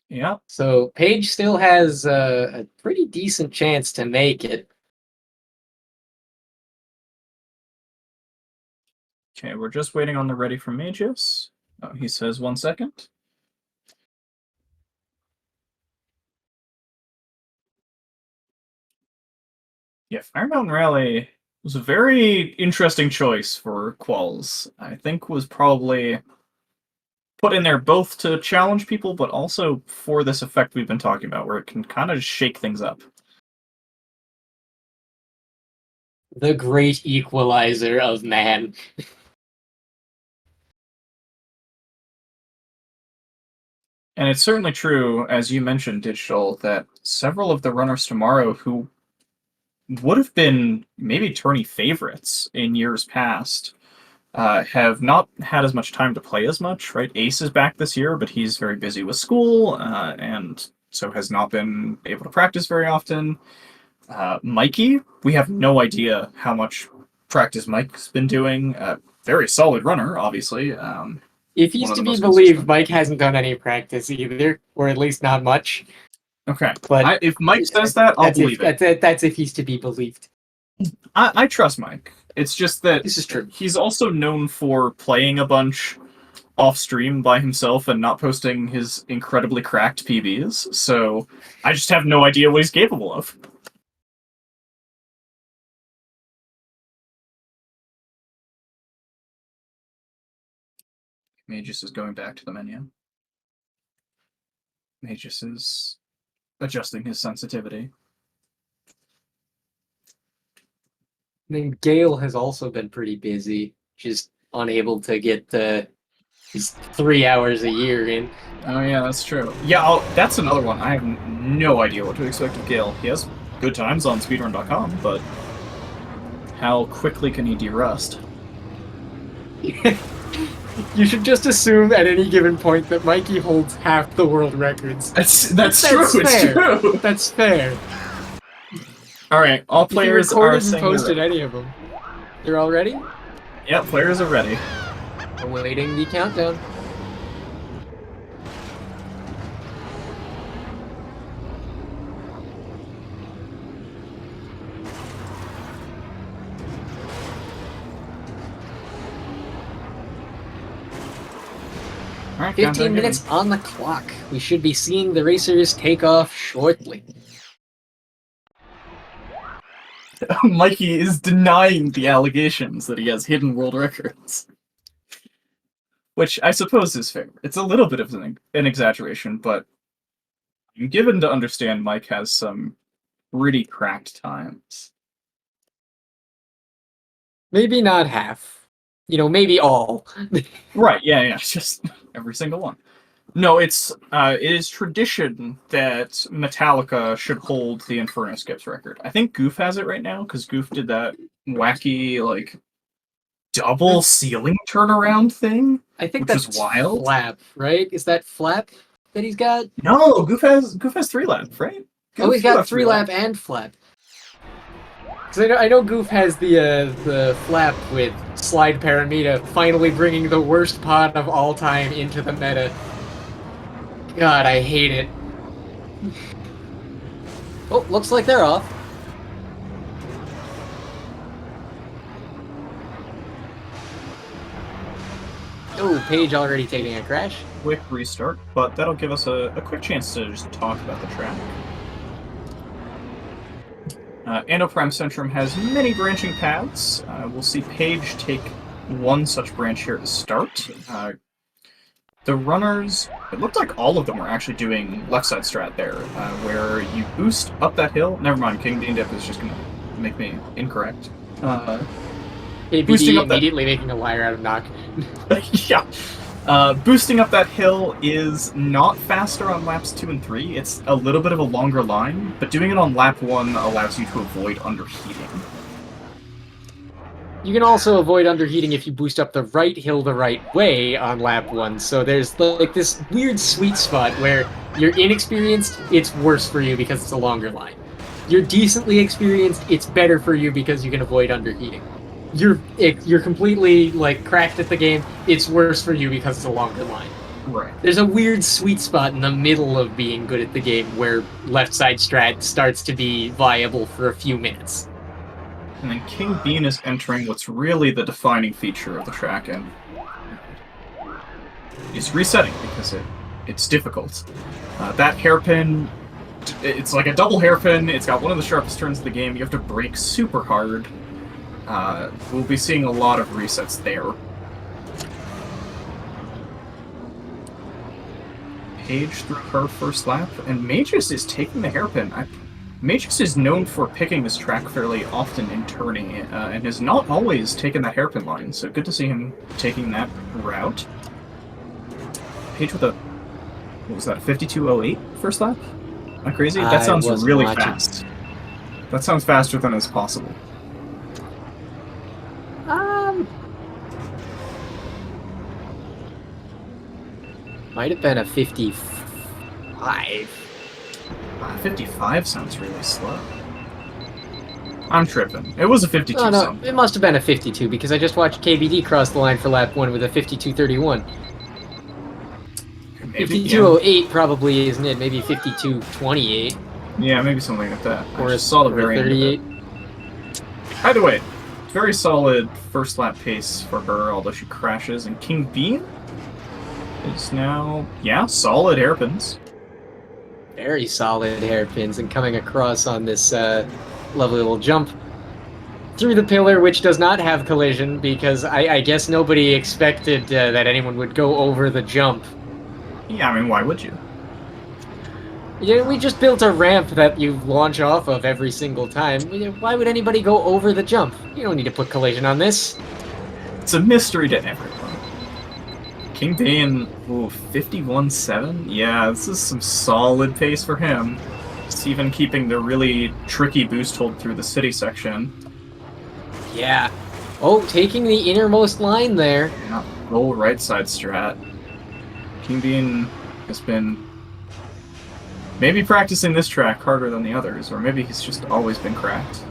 Speaker 2: Yeah.
Speaker 1: So Paige still has a pretty decent chance to make it.
Speaker 2: Okay, we're just waiting on the ready from Mageius. Oh, he says 1 second. Yeah, Fire Mountain Rally was a very interesting choice for quals. I think was probably put in there both to challenge people, but also for this effect we've been talking about, where it can kind of shake things up.
Speaker 1: The great equalizer of man.
Speaker 2: And it's certainly true, as you mentioned, Digital, that several of the runners tomorrow who would have been maybe tourney favorites in years past have not had as much time to play as much, right? Ace is back this year, but he's very busy with school, and so has not been able to practice very often. Mikey, we have no idea how much practice Mike's been doing. Very solid runner, obviously.
Speaker 1: If he's to be believed, Mike hasn't done any practice either, or at least not much.
Speaker 2: Okay,
Speaker 1: but
Speaker 2: if Mike says that, I'll believe it.
Speaker 1: That's if he's to be believed.
Speaker 2: I trust Mike. It's just that
Speaker 1: this is true.
Speaker 2: He's also known for playing a bunch off stream by himself and not posting his incredibly cracked PBs. So I just have no idea what he's capable of. Mageius is going back to the menu. Mageius is adjusting his sensitivity.
Speaker 1: I mean, Gale has also been pretty busy, just unable to get his 3 hours a year in.
Speaker 2: Oh yeah, that's true. Yeah, that's another one. I have no idea what to expect of Gale. He has good times on speedrun.com, but how quickly can he derust?
Speaker 1: You should just assume at any given point that Mikey holds half the world records.
Speaker 2: That's true. It's true.
Speaker 1: That's fair.
Speaker 2: All right, all players are
Speaker 1: saying posted any of them. They're all ready?
Speaker 2: Yep, players are ready.
Speaker 1: Awaiting the countdown.
Speaker 2: All right,
Speaker 1: 15 minutes on the clock. We should be seeing the racers take off shortly.
Speaker 2: Mikey is denying the allegations that he has hidden world records. Which I suppose is fair. It's a little bit of an exaggeration, but I'm given to understand Mike has some pretty cracked times.
Speaker 1: Maybe not half. You know, maybe all.
Speaker 2: Right, yeah, just every single one. No, it is tradition that Metallica should hold the Inferno Skips record. I think Goof has it right now, because Goof did that wacky, like, double ceiling turnaround thing.
Speaker 1: I think
Speaker 2: which
Speaker 1: that's
Speaker 2: was wild.
Speaker 1: Flap, right? Is that Flap that he's got?
Speaker 2: No, Goof has 3-lap, right?
Speaker 1: Oh, he's got 3-lap and Flap. Because I know Goof has the Flap with Slide Paramita, finally bringing the worst pod of all time into the meta. God, I hate it. Oh, looks like they're off. Oh, Paige already taking a crash.
Speaker 2: Quick restart, but that'll give us a quick chance to just talk about the track. Prime Centrum has many branching paths. We'll see Paige take one such branch here to start. The runners, it looked like all of them were actually doing left side strat there, where you boost up that hill. Never mind, kingbeandip is just going to make me incorrect.
Speaker 1: ABD immediately making a liar out of knock.
Speaker 2: Yeah. Boosting up that hill is not faster on laps 2 and 3. It's a little bit of a longer line, but doing it on lap 1 allows you to avoid underheating.
Speaker 1: You can also avoid underheating if you boost up the right hill the right way on lap 1, so there's like this weird sweet spot where you're inexperienced, it's worse for you because it's a longer line. You're decently experienced, it's better for you because you can avoid underheating. You're completely like cracked at the game, it's worse for you because it's a longer line.
Speaker 2: Right.
Speaker 1: There's a weird sweet spot in the middle of being good at the game where left side strat starts to be viable for a few minutes.
Speaker 2: And then King Bean is entering what's really the defining feature of the track, and is resetting because it's difficult. That hairpin, it's like a double hairpin, it's got one of the sharpest turns of the game, you have to brake super hard. We'll be seeing a lot of resets there. Paige through her first lap, and Mageius is taking the hairpin. Mageius is known for picking this track fairly often in turning, and has not always taken that hairpin line, so good to see him taking that route. Paige with a, what was that, 52.08 first lap? Am I crazy? That sounds really fast. That sounds faster than is possible.
Speaker 1: Might have been a 55.
Speaker 2: 55 sounds really slow. I'm tripping. It was a 52
Speaker 1: no, it must have been a 52 because I just watched KBD cross the line for lap 1 with a 52.31. 52.08 probably, isn't it? Maybe 52.28.
Speaker 2: Yeah, maybe something like that.
Speaker 1: Or
Speaker 2: I just saw the variant
Speaker 1: 38.
Speaker 2: Either way, very solid first lap pace for her, although she crashes. And King Bean is now, yeah, solid hairpins.
Speaker 1: Very solid hairpins, and coming across on this lovely little jump through the pillar, which does not have collision, because I guess nobody expected that anyone would go over the jump.
Speaker 2: Yeah, I mean, why would you?
Speaker 1: Yeah, we just built a ramp that you launch off of every single time. Why would anybody go over the jump? You don't need to put collision on this.
Speaker 2: It's a mystery to everyone. King Bean, 51.7? Yeah, this is some solid pace for him. Just even keeping the really tricky boost hold through the city section.
Speaker 1: Yeah. Oh, taking the innermost line there.
Speaker 2: Yeah, roll right side strat. King Bean has been maybe practicing this track harder than the others, or maybe he's just always been cracked.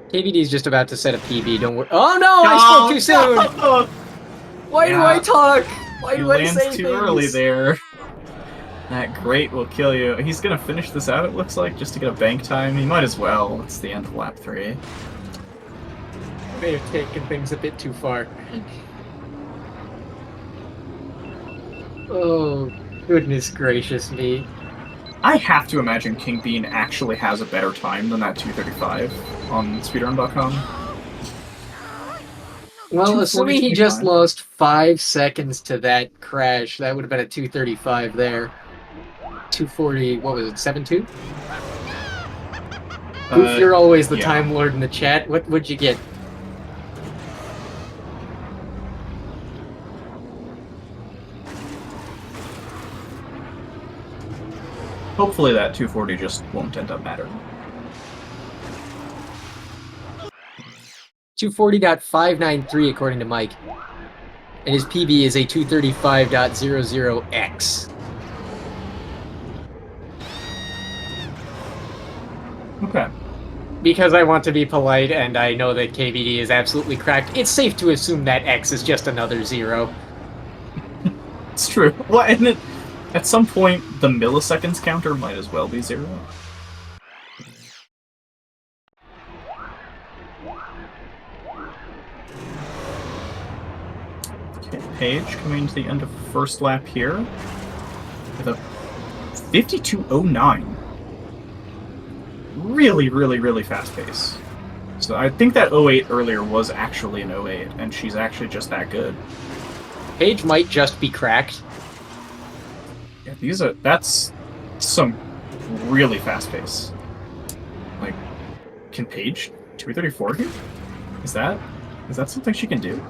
Speaker 1: KBD's just about to set a PB, don't worry. Oh no, I spoke too soon!
Speaker 2: No!
Speaker 1: Why do I talk? Why do I say
Speaker 2: lands too
Speaker 1: things?
Speaker 2: early there. That great will kill you. He's gonna finish this out, it looks like, just to get a bank time. He might as well. It's the end of lap 3.
Speaker 1: May have taken things a bit too far. Oh, goodness gracious me.
Speaker 2: I have to imagine King Bean actually has a better time than that 2:35 on speedrun.com.
Speaker 1: Well, assuming he just lost 5 seconds to that crash, that would have been a 2:35 there. 2:40, what was it, 7:2? Goof, you're always the Time Lord in the chat. What would you get?
Speaker 2: Hopefully that 240 just won't end up mattering.
Speaker 1: 240.593 according to Mike. And his PB is a 235.00x.
Speaker 2: Okay.
Speaker 1: Because I want to be polite and I know that KBD is absolutely cracked, it's safe to assume that X is just another 0.
Speaker 2: It's true. Well, and it, at some point, the milliseconds counter might as well be 0. Okay, Paige coming to the end of first lap here with a 52.09. Really, really, really fast pace. So I think that 08 earlier was actually an 08, and she's actually just that good.
Speaker 1: Paige might just be cracked.
Speaker 2: Yeah, that's some really fast pace. Like, can Paige 234 here? Is that something she can do?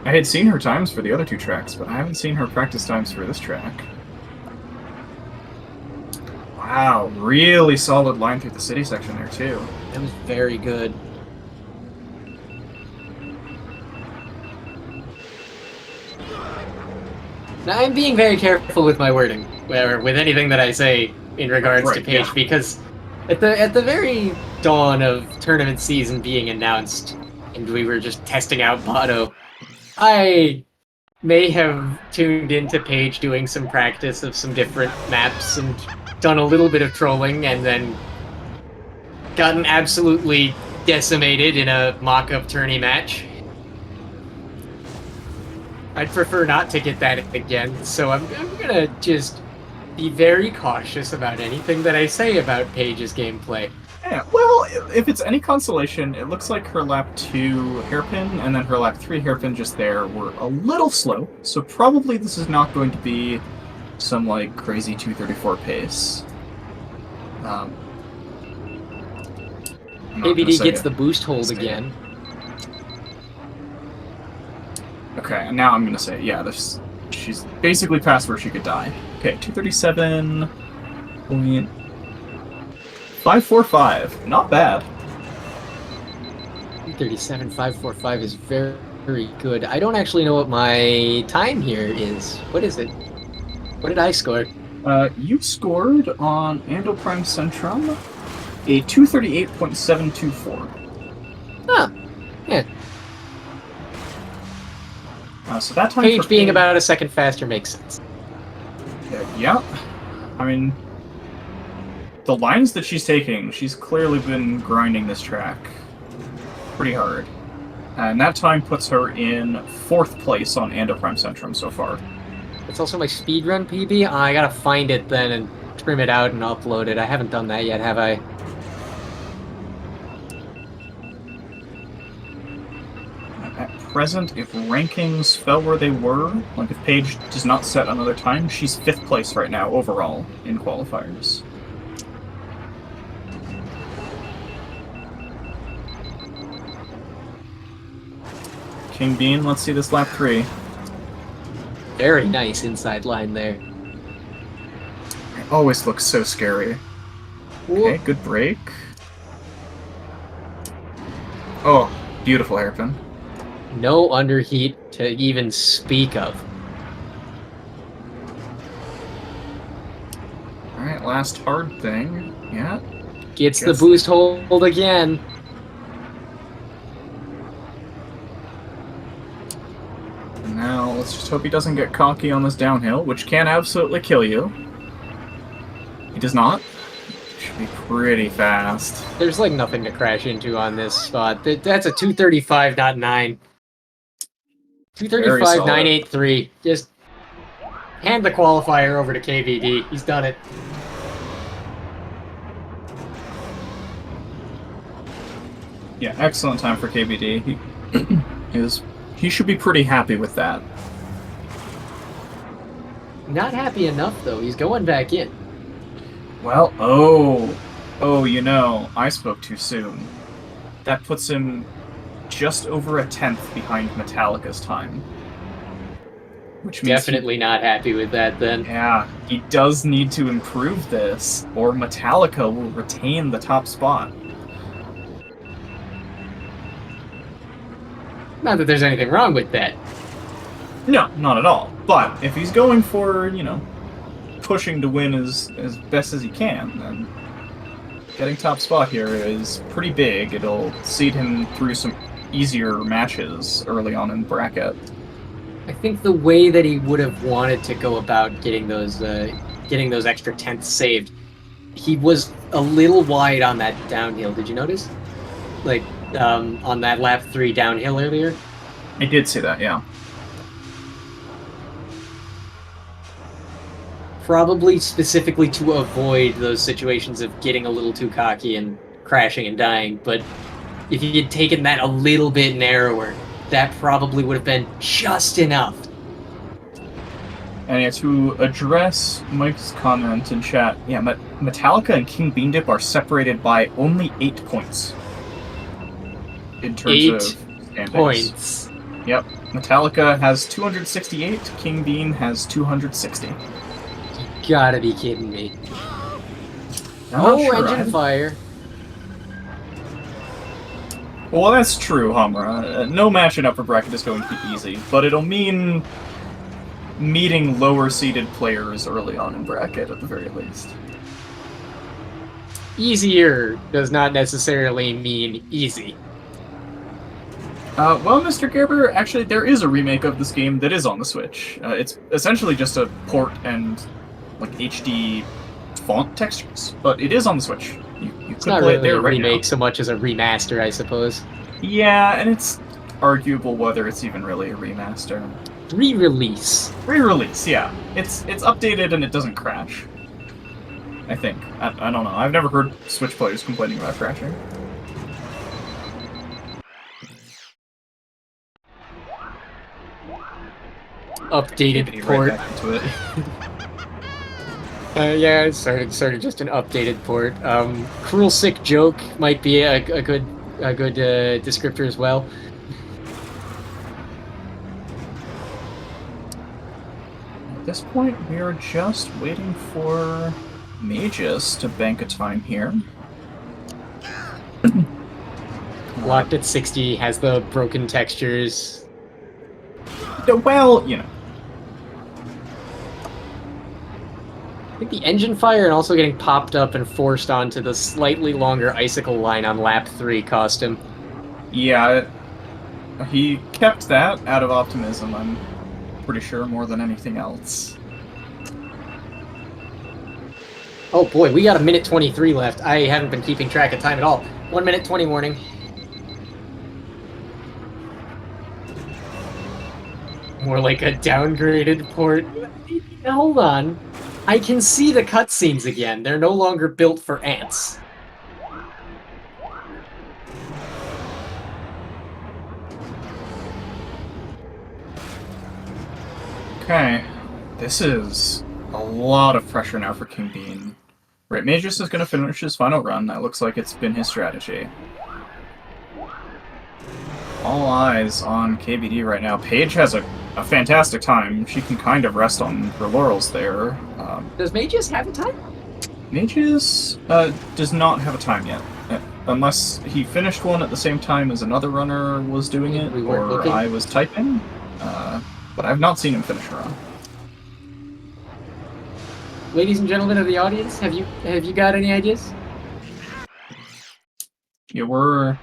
Speaker 2: I had seen her times for the other 2 tracks, but I haven't seen her practice times for this track. Wow, really solid line through the city section there, too.
Speaker 1: That was very good. Now, I'm being very careful with my wording, or with anything that I say in regards to Paige, because at the very dawn of tournament season being announced, and we were just testing out Botto, I may have tuned into Paige doing some practice of some different maps and done a little bit of trolling and then gotten absolutely decimated in a mock-up tourney match. I'd prefer not to get that again, so I'm gonna just be very cautious about anything that I say about Paige's gameplay.
Speaker 2: Yeah, well, if it's any consolation, it looks like her lap 2 hairpin and then her lap 3 hairpin just there were a little slow, so probably this is not going to be some, like, crazy 234 pace.
Speaker 1: KBD gets the boost hold again.
Speaker 2: Okay, and now I'm gonna say, yeah, she's basically past where she could die. Okay, 237.545. Not bad.
Speaker 1: 237.545 is very, very good. I don't actually know what my time here is. What is it? What did I score?
Speaker 2: You scored on Ando Prime Centrum a 238.724.
Speaker 1: Huh. Yeah.
Speaker 2: So that time
Speaker 1: Paige being about a second faster makes sense.
Speaker 2: Yeah. I mean, the lines that she's taking, she's clearly been grinding this track pretty hard. And that time puts her in 4th place on Ando Prime Centrum so far.
Speaker 1: It's also my speedrun PB. I gotta find it then and trim it out and upload it. I haven't done that yet, have I?
Speaker 2: At present, if rankings fell where they were, like if Paige does not set another time, she's 5th place right now overall in qualifiers. King Bean, let's see this lap 3.
Speaker 1: Very nice inside line there.
Speaker 2: It always looks so scary. Okay, good break. Oh, beautiful hairpin.
Speaker 1: No underheat to even speak of.
Speaker 2: Alright, last hard thing. Yeah.
Speaker 1: Gets the boost hold again.
Speaker 2: Now, let's just hope he doesn't get cocky on this downhill, which can absolutely kill you. He does not. Should be pretty fast.
Speaker 1: There's like nothing to crash into on this spot. That's a 235.9. 235.983. Just Hand the qualifier over to KVD. He's done it.
Speaker 2: Yeah, excellent time for KBD. He should be pretty happy with that.
Speaker 1: Not happy enough, though. He's going back in.
Speaker 2: Well, you know, I spoke too soon. That puts him just over a 10th behind Metallica's time. Which means
Speaker 1: Definitely not happy with that, then.
Speaker 2: Yeah, he does need to improve this, or Metallica will retain the top spot.
Speaker 1: Not that there's anything wrong with that.
Speaker 2: No, not at all. But if he's going for, you know, pushing to win as best as he can, then getting top spot here is pretty big. It'll seed him through some easier matches early on in the bracket.
Speaker 1: I think the way that he would have wanted to go about getting those extra tenths saved, he was a little wide on that downhill. Did you notice? Like, on that lap 3 downhill earlier?
Speaker 2: I did see that, yeah.
Speaker 1: Probably specifically to avoid those situations of getting a little too cocky and crashing and dying, but if he had taken that a little bit narrower, that probably would have been just enough.
Speaker 2: And yeah, to address Mike's comment in chat, yeah, Metallica and kingbeandip are separated by only 8 points. In terms of standings.
Speaker 1: 8 points.
Speaker 2: Yep. Metallica has 268, KingBean has 260.
Speaker 1: You gotta be kidding me. Engine fire.
Speaker 2: Well, that's true, Hamra. No match in upper bracket is going to be easy, but it'll mean meeting lower-seeded players early on in bracket, at the very least.
Speaker 1: Easier does not necessarily mean easy.
Speaker 2: Well, Mr. Gerber, actually, there is a remake of this game that is on the Switch. It's essentially just a port and, like, HD font textures, but it is on the Switch. You
Speaker 1: It's
Speaker 2: could
Speaker 1: not
Speaker 2: play
Speaker 1: really
Speaker 2: it there
Speaker 1: a
Speaker 2: right
Speaker 1: remake
Speaker 2: now.
Speaker 1: so much as a remaster, I suppose.
Speaker 2: Yeah, and it's arguable whether it's even really a remaster.
Speaker 1: Re-release.
Speaker 2: Re-release, yeah. It's updated and it doesn't crash. I think. I don't know. I've never heard Switch players complaining about crashing.
Speaker 1: Updated port.
Speaker 2: Right back into it.
Speaker 1: Yeah, it's sort of just an updated port. Cruel Sick Joke might be a good descriptor as well.
Speaker 2: At this point, we are just waiting for Mageius to bank a time here.
Speaker 1: Locked at 60, has the broken textures.
Speaker 2: Well, you know.
Speaker 1: I think the engine fire and also getting popped up and forced onto the slightly longer icicle line on lap 3 cost him.
Speaker 2: Yeah, he kept that out of optimism, I'm pretty sure, more than anything else.
Speaker 1: Oh boy, we got a minute 23 left. I haven't been keeping track of time at all. 1 minute 20 warning. More like a downgraded port. Hold on. I can see the cutscenes again. They're no longer built for ants.
Speaker 2: Okay, this is a lot of pressure now for KingBean. Right, Mageius is going to finish his final run. That looks like it's been his strategy. All eyes on KBD right now. Paige has a fantastic time. She can kind of rest on her laurels there.
Speaker 1: Does Mageius have a time?
Speaker 2: Mageius does not have a time yet. Unless he finished one at the same time as another runner was doing it,
Speaker 1: We weren't
Speaker 2: or
Speaker 1: looking.
Speaker 2: I was typing. But I've not seen him finish a run.
Speaker 1: Ladies and gentlemen of the audience, have you got any ideas?
Speaker 2: Yeah, we're...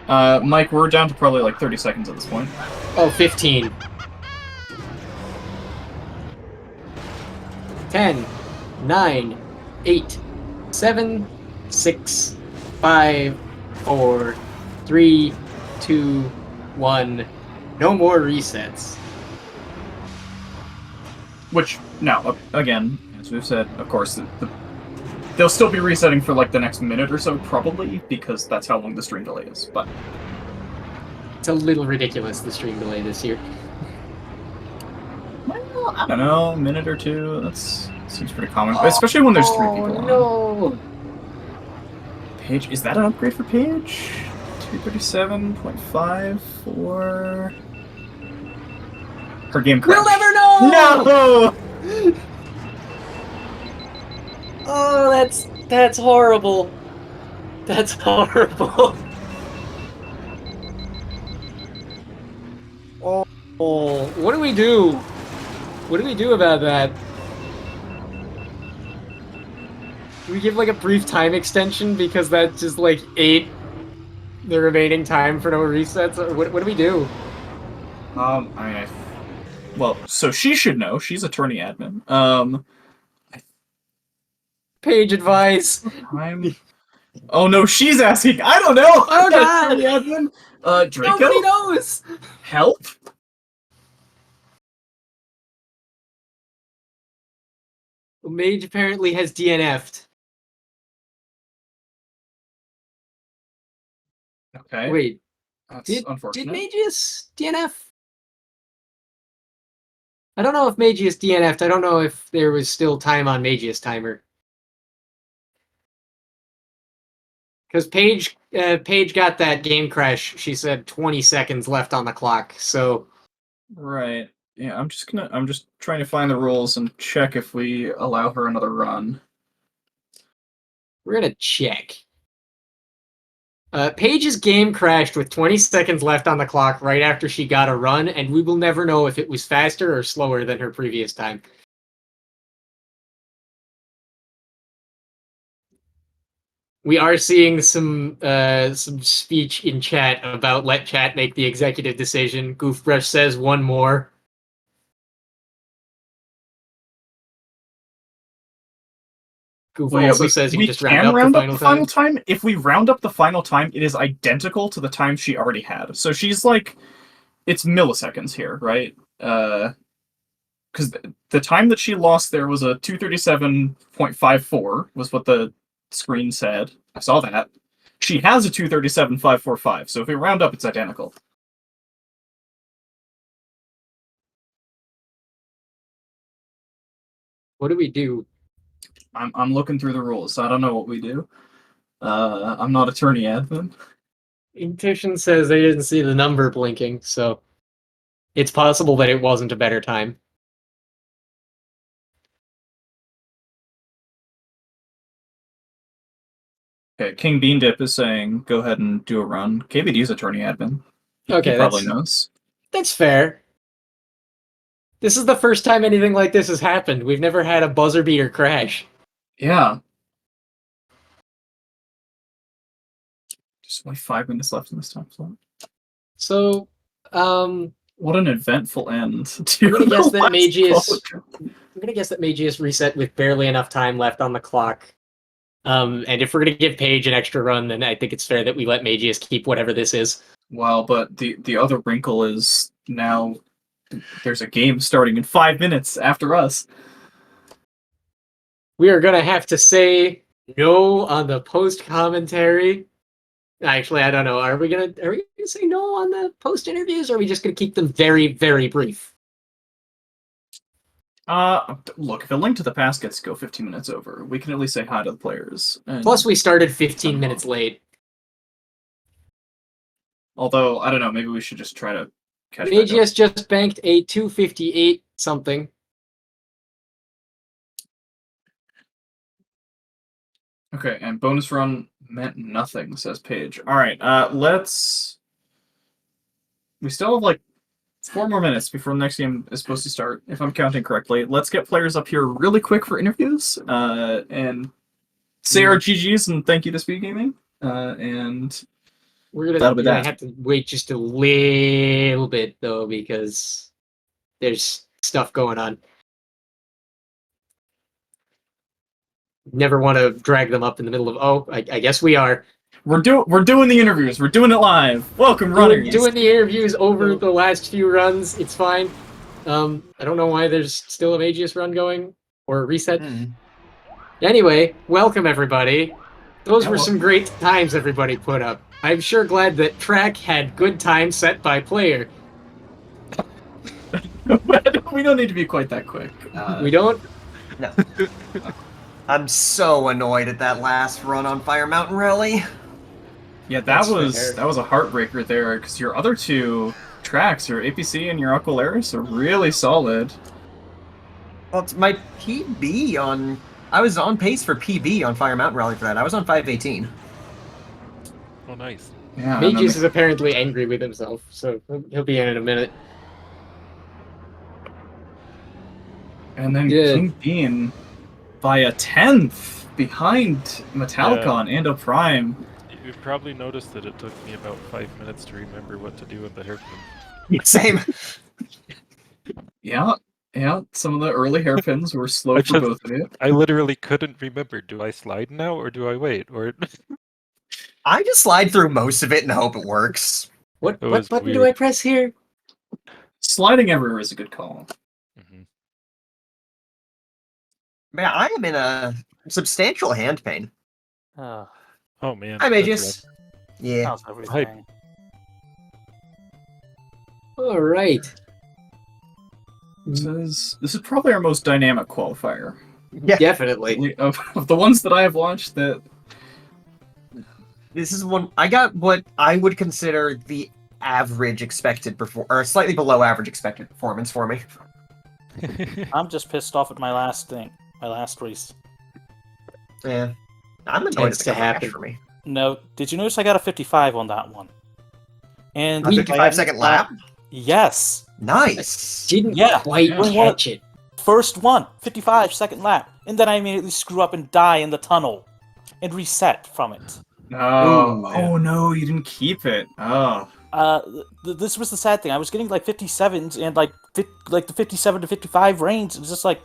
Speaker 2: Mike, we're down to probably like 30 seconds at this point.
Speaker 1: Oh, 15. 10, 9, 8, 7, 6, 5, 4, 3, 2, 1. No more resets.
Speaker 2: Which, now, again, as we've said, of course, they'll still be resetting for like the next minute or so, probably, because that's how long the stream delay is. But
Speaker 1: it's a little ridiculous, the stream delay this year.
Speaker 2: Well, I don't know, a minute or two. That seems pretty common, especially when there's 3 people on.
Speaker 1: No.
Speaker 2: Paige, is that an upgrade for Paige? 237.5 for her game crash.
Speaker 1: We'll never know.
Speaker 2: No.
Speaker 1: Oh, that's horrible. That's horrible. Oh, what do we do? What do we do about that? Do we give like a brief time extension because that just like ate the remaining time for no resets? Or what do we do?
Speaker 2: I mean, well, so she should know. She's attorney admin.
Speaker 1: Paige advice.
Speaker 2: Oh no, she's asking. I don't know.
Speaker 1: Oh god.
Speaker 2: Attorney admin. Draco.
Speaker 1: Nobody knows.
Speaker 2: Help.
Speaker 1: Mage apparently has DNF'd.
Speaker 2: Okay.
Speaker 1: Wait,
Speaker 2: That's
Speaker 1: did
Speaker 2: unfortunate.
Speaker 1: Mageius DNF? I don't know if Mageius DNF'd. I don't know if there was still time on Mageius timer. Because Paige got that game crash. She said 20 seconds left on the clock. So
Speaker 2: Right. Yeah, I'm just trying to find the rules and check if we allow her another run.
Speaker 1: we're gonna check. Paige's game crashed with 20 seconds left on the clock right after she got a run, and we will never know if it was faster or slower than her previous time. We are seeing some speech in chat about let chat make the executive decision. Goofbrush says one more. Goof also says you can just round up the final time.
Speaker 2: If we round up the final time, it is identical to the time she already had. So she's like, it's milliseconds here, right? Because the time that she lost there was a 237.54 was what the screen said. I saw that. She has a 237.545, so if we round up, it's identical.
Speaker 1: What do we do?
Speaker 2: I'm looking through the rules, so I don't know what we do. I'm not attorney admin.
Speaker 1: Intuition says they didn't see the number blinking, so it's possible that it wasn't a better time.
Speaker 2: Okay, kingbeandip is saying go ahead and do a run. KBD's attorney admin.
Speaker 1: Okay,
Speaker 2: he probably knows.
Speaker 1: That's fair. This is the first time anything like this has happened. We've never had a buzzer beater crash.
Speaker 2: Yeah. Just only 5 minutes left in this time slot.
Speaker 1: So,
Speaker 2: what an eventful end.
Speaker 1: I'm gonna guess that Mageius reset with barely enough time left on the clock. And if we're gonna give Paige an extra run, then I think it's fair that we let Mageius keep whatever this is.
Speaker 2: Well, but the other wrinkle is now there's a game starting in 5 minutes after us.
Speaker 1: We are gonna have to say no on the post commentary. Actually, I don't know. Are we gonna say no on the post interviews, or are we just gonna keep them very, very brief?
Speaker 2: Look, if a link to the past gets to go 15 minutes over, we can at least say hi to the players.
Speaker 1: Plus, we started 15 minutes late.
Speaker 2: Although, I don't know, maybe we should just try to catch
Speaker 1: Mageius just banked a 258 something.
Speaker 2: Okay, and bonus run meant nothing, says Paige. Alright, we still have like 4 more minutes before the next game is supposed to start, if I'm counting correctly. Let's get players up here really quick for interviews, and say our GGs and thank you to SpeedGaming, and
Speaker 1: we're gonna have to wait just a little bit, though, because there's stuff going on. Never want to drag them up in the middle of, I guess we are.
Speaker 2: We're doing the interviews. We're doing it live. Welcome, runners.
Speaker 1: We're doing the interviews over the last few runs. It's fine. I don't know why there's still a Mageius run going or a reset.
Speaker 3: Hmm.
Speaker 1: Anyway, welcome everybody. Those
Speaker 2: Yeah,
Speaker 1: were some great times everybody put up. I'm sure glad that track had good times set by player.
Speaker 2: We don't need to be quite that quick.
Speaker 1: We don't.
Speaker 3: No. I'm so annoyed at that last run on Fire Mountain Rally.
Speaker 2: Yeah, that
Speaker 1: That's
Speaker 2: was
Speaker 1: fair.
Speaker 2: a heartbreaker there, because your other two tracks, your APC and your Aqualaris, are really solid.
Speaker 3: Well, it's my PB on... I was on pace for PB on Fire Mountain Rally for that. I was on 518.
Speaker 4: Oh, nice.
Speaker 2: Yeah,
Speaker 1: Mageius is apparently angry with himself, so he'll be in a minute.
Speaker 2: and then
Speaker 1: Yeah.
Speaker 2: King Bean by a 10th behind Metallicon
Speaker 4: Yeah.
Speaker 2: and a Prime.
Speaker 4: You probably noticed that it took me about 5 minutes to remember what to do with the hairpin.
Speaker 3: Same.
Speaker 2: Yeah, some of the early hairpins were slow
Speaker 4: I
Speaker 2: for
Speaker 4: just-
Speaker 2: both of you.
Speaker 4: I literally couldn't remember. Do I slide now or do I wait? Or
Speaker 3: I just slide through most of it and hope it works.
Speaker 1: What
Speaker 4: It was
Speaker 1: button do
Speaker 4: weird.
Speaker 1: I press here?
Speaker 2: Sliding everywhere is a good call.
Speaker 4: Mhm.
Speaker 3: Man, I am in a substantial hand pain.
Speaker 5: Oh,
Speaker 4: Oh man.
Speaker 3: Hi,
Speaker 4: that's
Speaker 3: Mageius. Yeah.
Speaker 5: how's everything?
Speaker 1: All right.
Speaker 2: This is probably our most dynamic qualifier.
Speaker 3: Yeah.
Speaker 1: Definitely.
Speaker 2: Of the ones that I have watched, that
Speaker 3: This is one... I got what I would consider the average expected or slightly below average expected performance for me.
Speaker 4: right.
Speaker 5: I'm just pissed off at my last race.
Speaker 3: Yeah. I'm annoyed
Speaker 1: Tends
Speaker 3: at
Speaker 1: to
Speaker 3: the crash
Speaker 1: happen.
Speaker 3: for me.
Speaker 5: No, did you notice I got a 55 on that one? And
Speaker 3: A 55-second lap?
Speaker 5: Yes.
Speaker 3: Nice.
Speaker 1: Didn't
Speaker 5: Yeah.
Speaker 1: quite
Speaker 2: Yeah.
Speaker 1: catch it.
Speaker 5: First one, 55-second lap. And then I immediately screw up and die in the tunnel. And reset from it.
Speaker 2: no,
Speaker 3: Ooh,
Speaker 2: oh no, you didn't keep it. Oh,
Speaker 5: This was the sad thing. I was getting like 57s and like the 57 to 55 range. It was just like,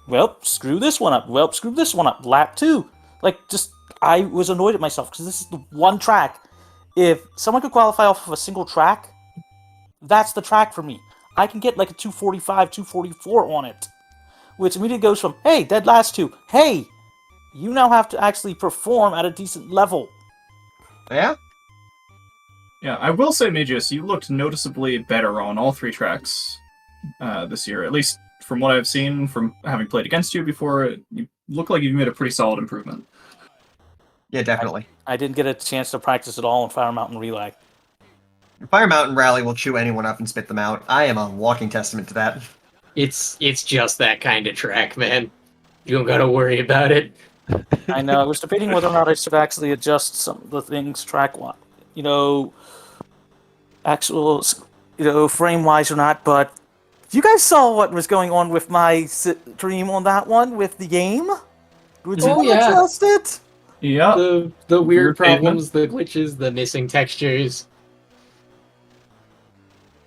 Speaker 5: well, screw this one up. Well, screw this one up. Lap 2. Like, just, I was annoyed at myself because this is the one track. If someone could qualify off of a single track, that's the track for me. I can get like a 245, 244 on it. Which immediately goes from, hey, dead last two. Hey, you now have to actually perform at a decent level.
Speaker 3: Yeah?
Speaker 2: yeah. I will say, Mageius, you looked noticeably better on all three tracks this year. At least from what I've seen from having played against you before, you look like you've made a pretty solid improvement.
Speaker 3: Yeah, definitely.
Speaker 5: I didn't get a chance to practice at all in Fire Mountain Relay.
Speaker 3: Fire Mountain Rally will chew anyone up and spit them out. I am a walking testament to that.
Speaker 1: It's just that kind of track, man. You don't gotta worry about it.
Speaker 5: I know. I was debating whether or not I should actually adjust some of the things track-wise, actual, frame-wise or not. But you guys saw what was going on with my stream on that one with the game. Would you
Speaker 1: Oh,
Speaker 5: want to
Speaker 1: yeah.
Speaker 5: adjust it?
Speaker 2: Yeah,
Speaker 1: The weird
Speaker 2: Weird pavement.
Speaker 1: problems, the glitches, the missing textures.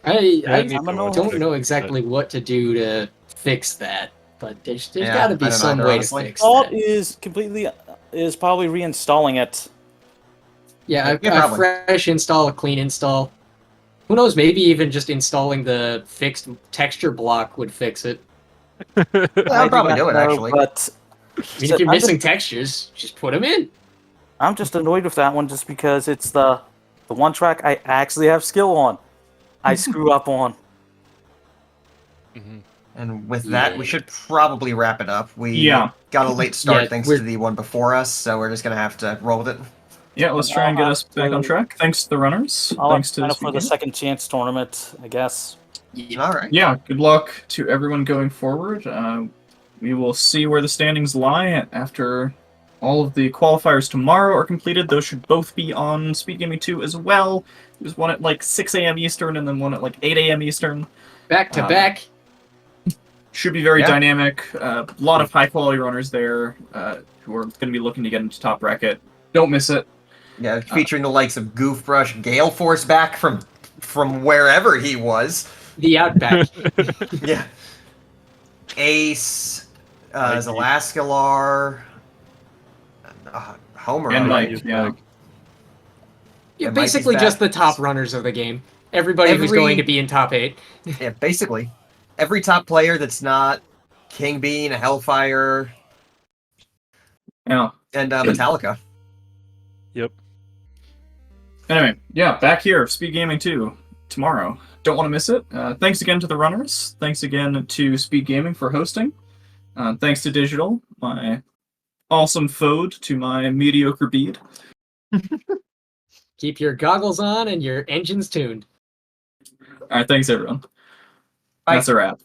Speaker 1: I
Speaker 5: I'm
Speaker 1: don't know exactly what to do to fix that, but there's
Speaker 3: Yeah,
Speaker 1: got to
Speaker 3: I
Speaker 1: be
Speaker 3: don't
Speaker 1: some
Speaker 3: either,
Speaker 1: way
Speaker 3: honestly.
Speaker 1: to fix
Speaker 5: Thought
Speaker 1: that.
Speaker 5: is probably reinstalling it.
Speaker 1: Yeah,
Speaker 3: Yeah,
Speaker 1: a
Speaker 3: probably.
Speaker 1: fresh install, a clean install. Who knows? Maybe even just installing the fixed texture block would fix it.
Speaker 3: Yeah, I'll
Speaker 5: I
Speaker 3: probably
Speaker 5: not
Speaker 3: do it,
Speaker 5: know,
Speaker 3: actually.
Speaker 5: But
Speaker 1: I mean, if you're
Speaker 5: I'm
Speaker 1: missing textures, just put them in.
Speaker 5: I'm just annoyed with that one just because it's the one track I actually have skill on. I screw up on.
Speaker 4: Mhm.
Speaker 3: And with that, we
Speaker 1: Yeah.
Speaker 3: should probably wrap it up. We
Speaker 2: Yeah.
Speaker 3: got a late start
Speaker 1: Yeah,
Speaker 3: thanks
Speaker 1: we're-
Speaker 3: to the one before us, so we're just going to have to roll with it.
Speaker 2: yeah. Let's try and get
Speaker 5: I'll
Speaker 2: us back on
Speaker 5: have to-
Speaker 2: track. Thanks to the runners.
Speaker 5: I'll
Speaker 2: Thanks to
Speaker 5: sign up for the
Speaker 2: SpeedGaming.
Speaker 5: second chance tournament, I guess.
Speaker 3: All right.
Speaker 2: Yeah, good luck to everyone going forward. We will see where the standings lie after all of the qualifiers tomorrow are completed. Those should both be on SpeedGaming 2 as well. There's one at like 6 a.m. Eastern and then one at like 8 a.m. Eastern.
Speaker 1: Back to back.
Speaker 2: Should be very
Speaker 3: Yeah.
Speaker 2: dynamic. A lot of high-quality runners there who are going to be looking to get into top bracket. Don't miss it.
Speaker 3: Yeah, featuring the likes of Goofbrush, Gale Force back from wherever he was.
Speaker 1: The Outback.
Speaker 3: Yeah. Ace,
Speaker 4: Mikey.
Speaker 3: Zelascalar, Homer.
Speaker 2: And
Speaker 3: right?
Speaker 2: Mike, yeah.
Speaker 1: You're
Speaker 3: Yeah, Mike is
Speaker 1: basically
Speaker 3: back.
Speaker 1: just the top runners of the game. Everybody who's
Speaker 3: Every-
Speaker 1: going to be in top 8.
Speaker 3: Yeah, basically. every top player that's not King Bean, Hellfire,
Speaker 2: Yeah.
Speaker 3: and Metallica.
Speaker 4: Yep.
Speaker 2: Anyway, yeah, back here, Speed Gaming 2, tomorrow. Don't want to miss it. Thanks again to the runners. Thanks again to Speed Gaming for hosting. Thanks to Digital, my awesome foe to my mediocre bead.
Speaker 1: Keep your goggles on and your engines tuned.
Speaker 2: All right, thanks everyone.
Speaker 3: Bye.
Speaker 2: That's a wrap.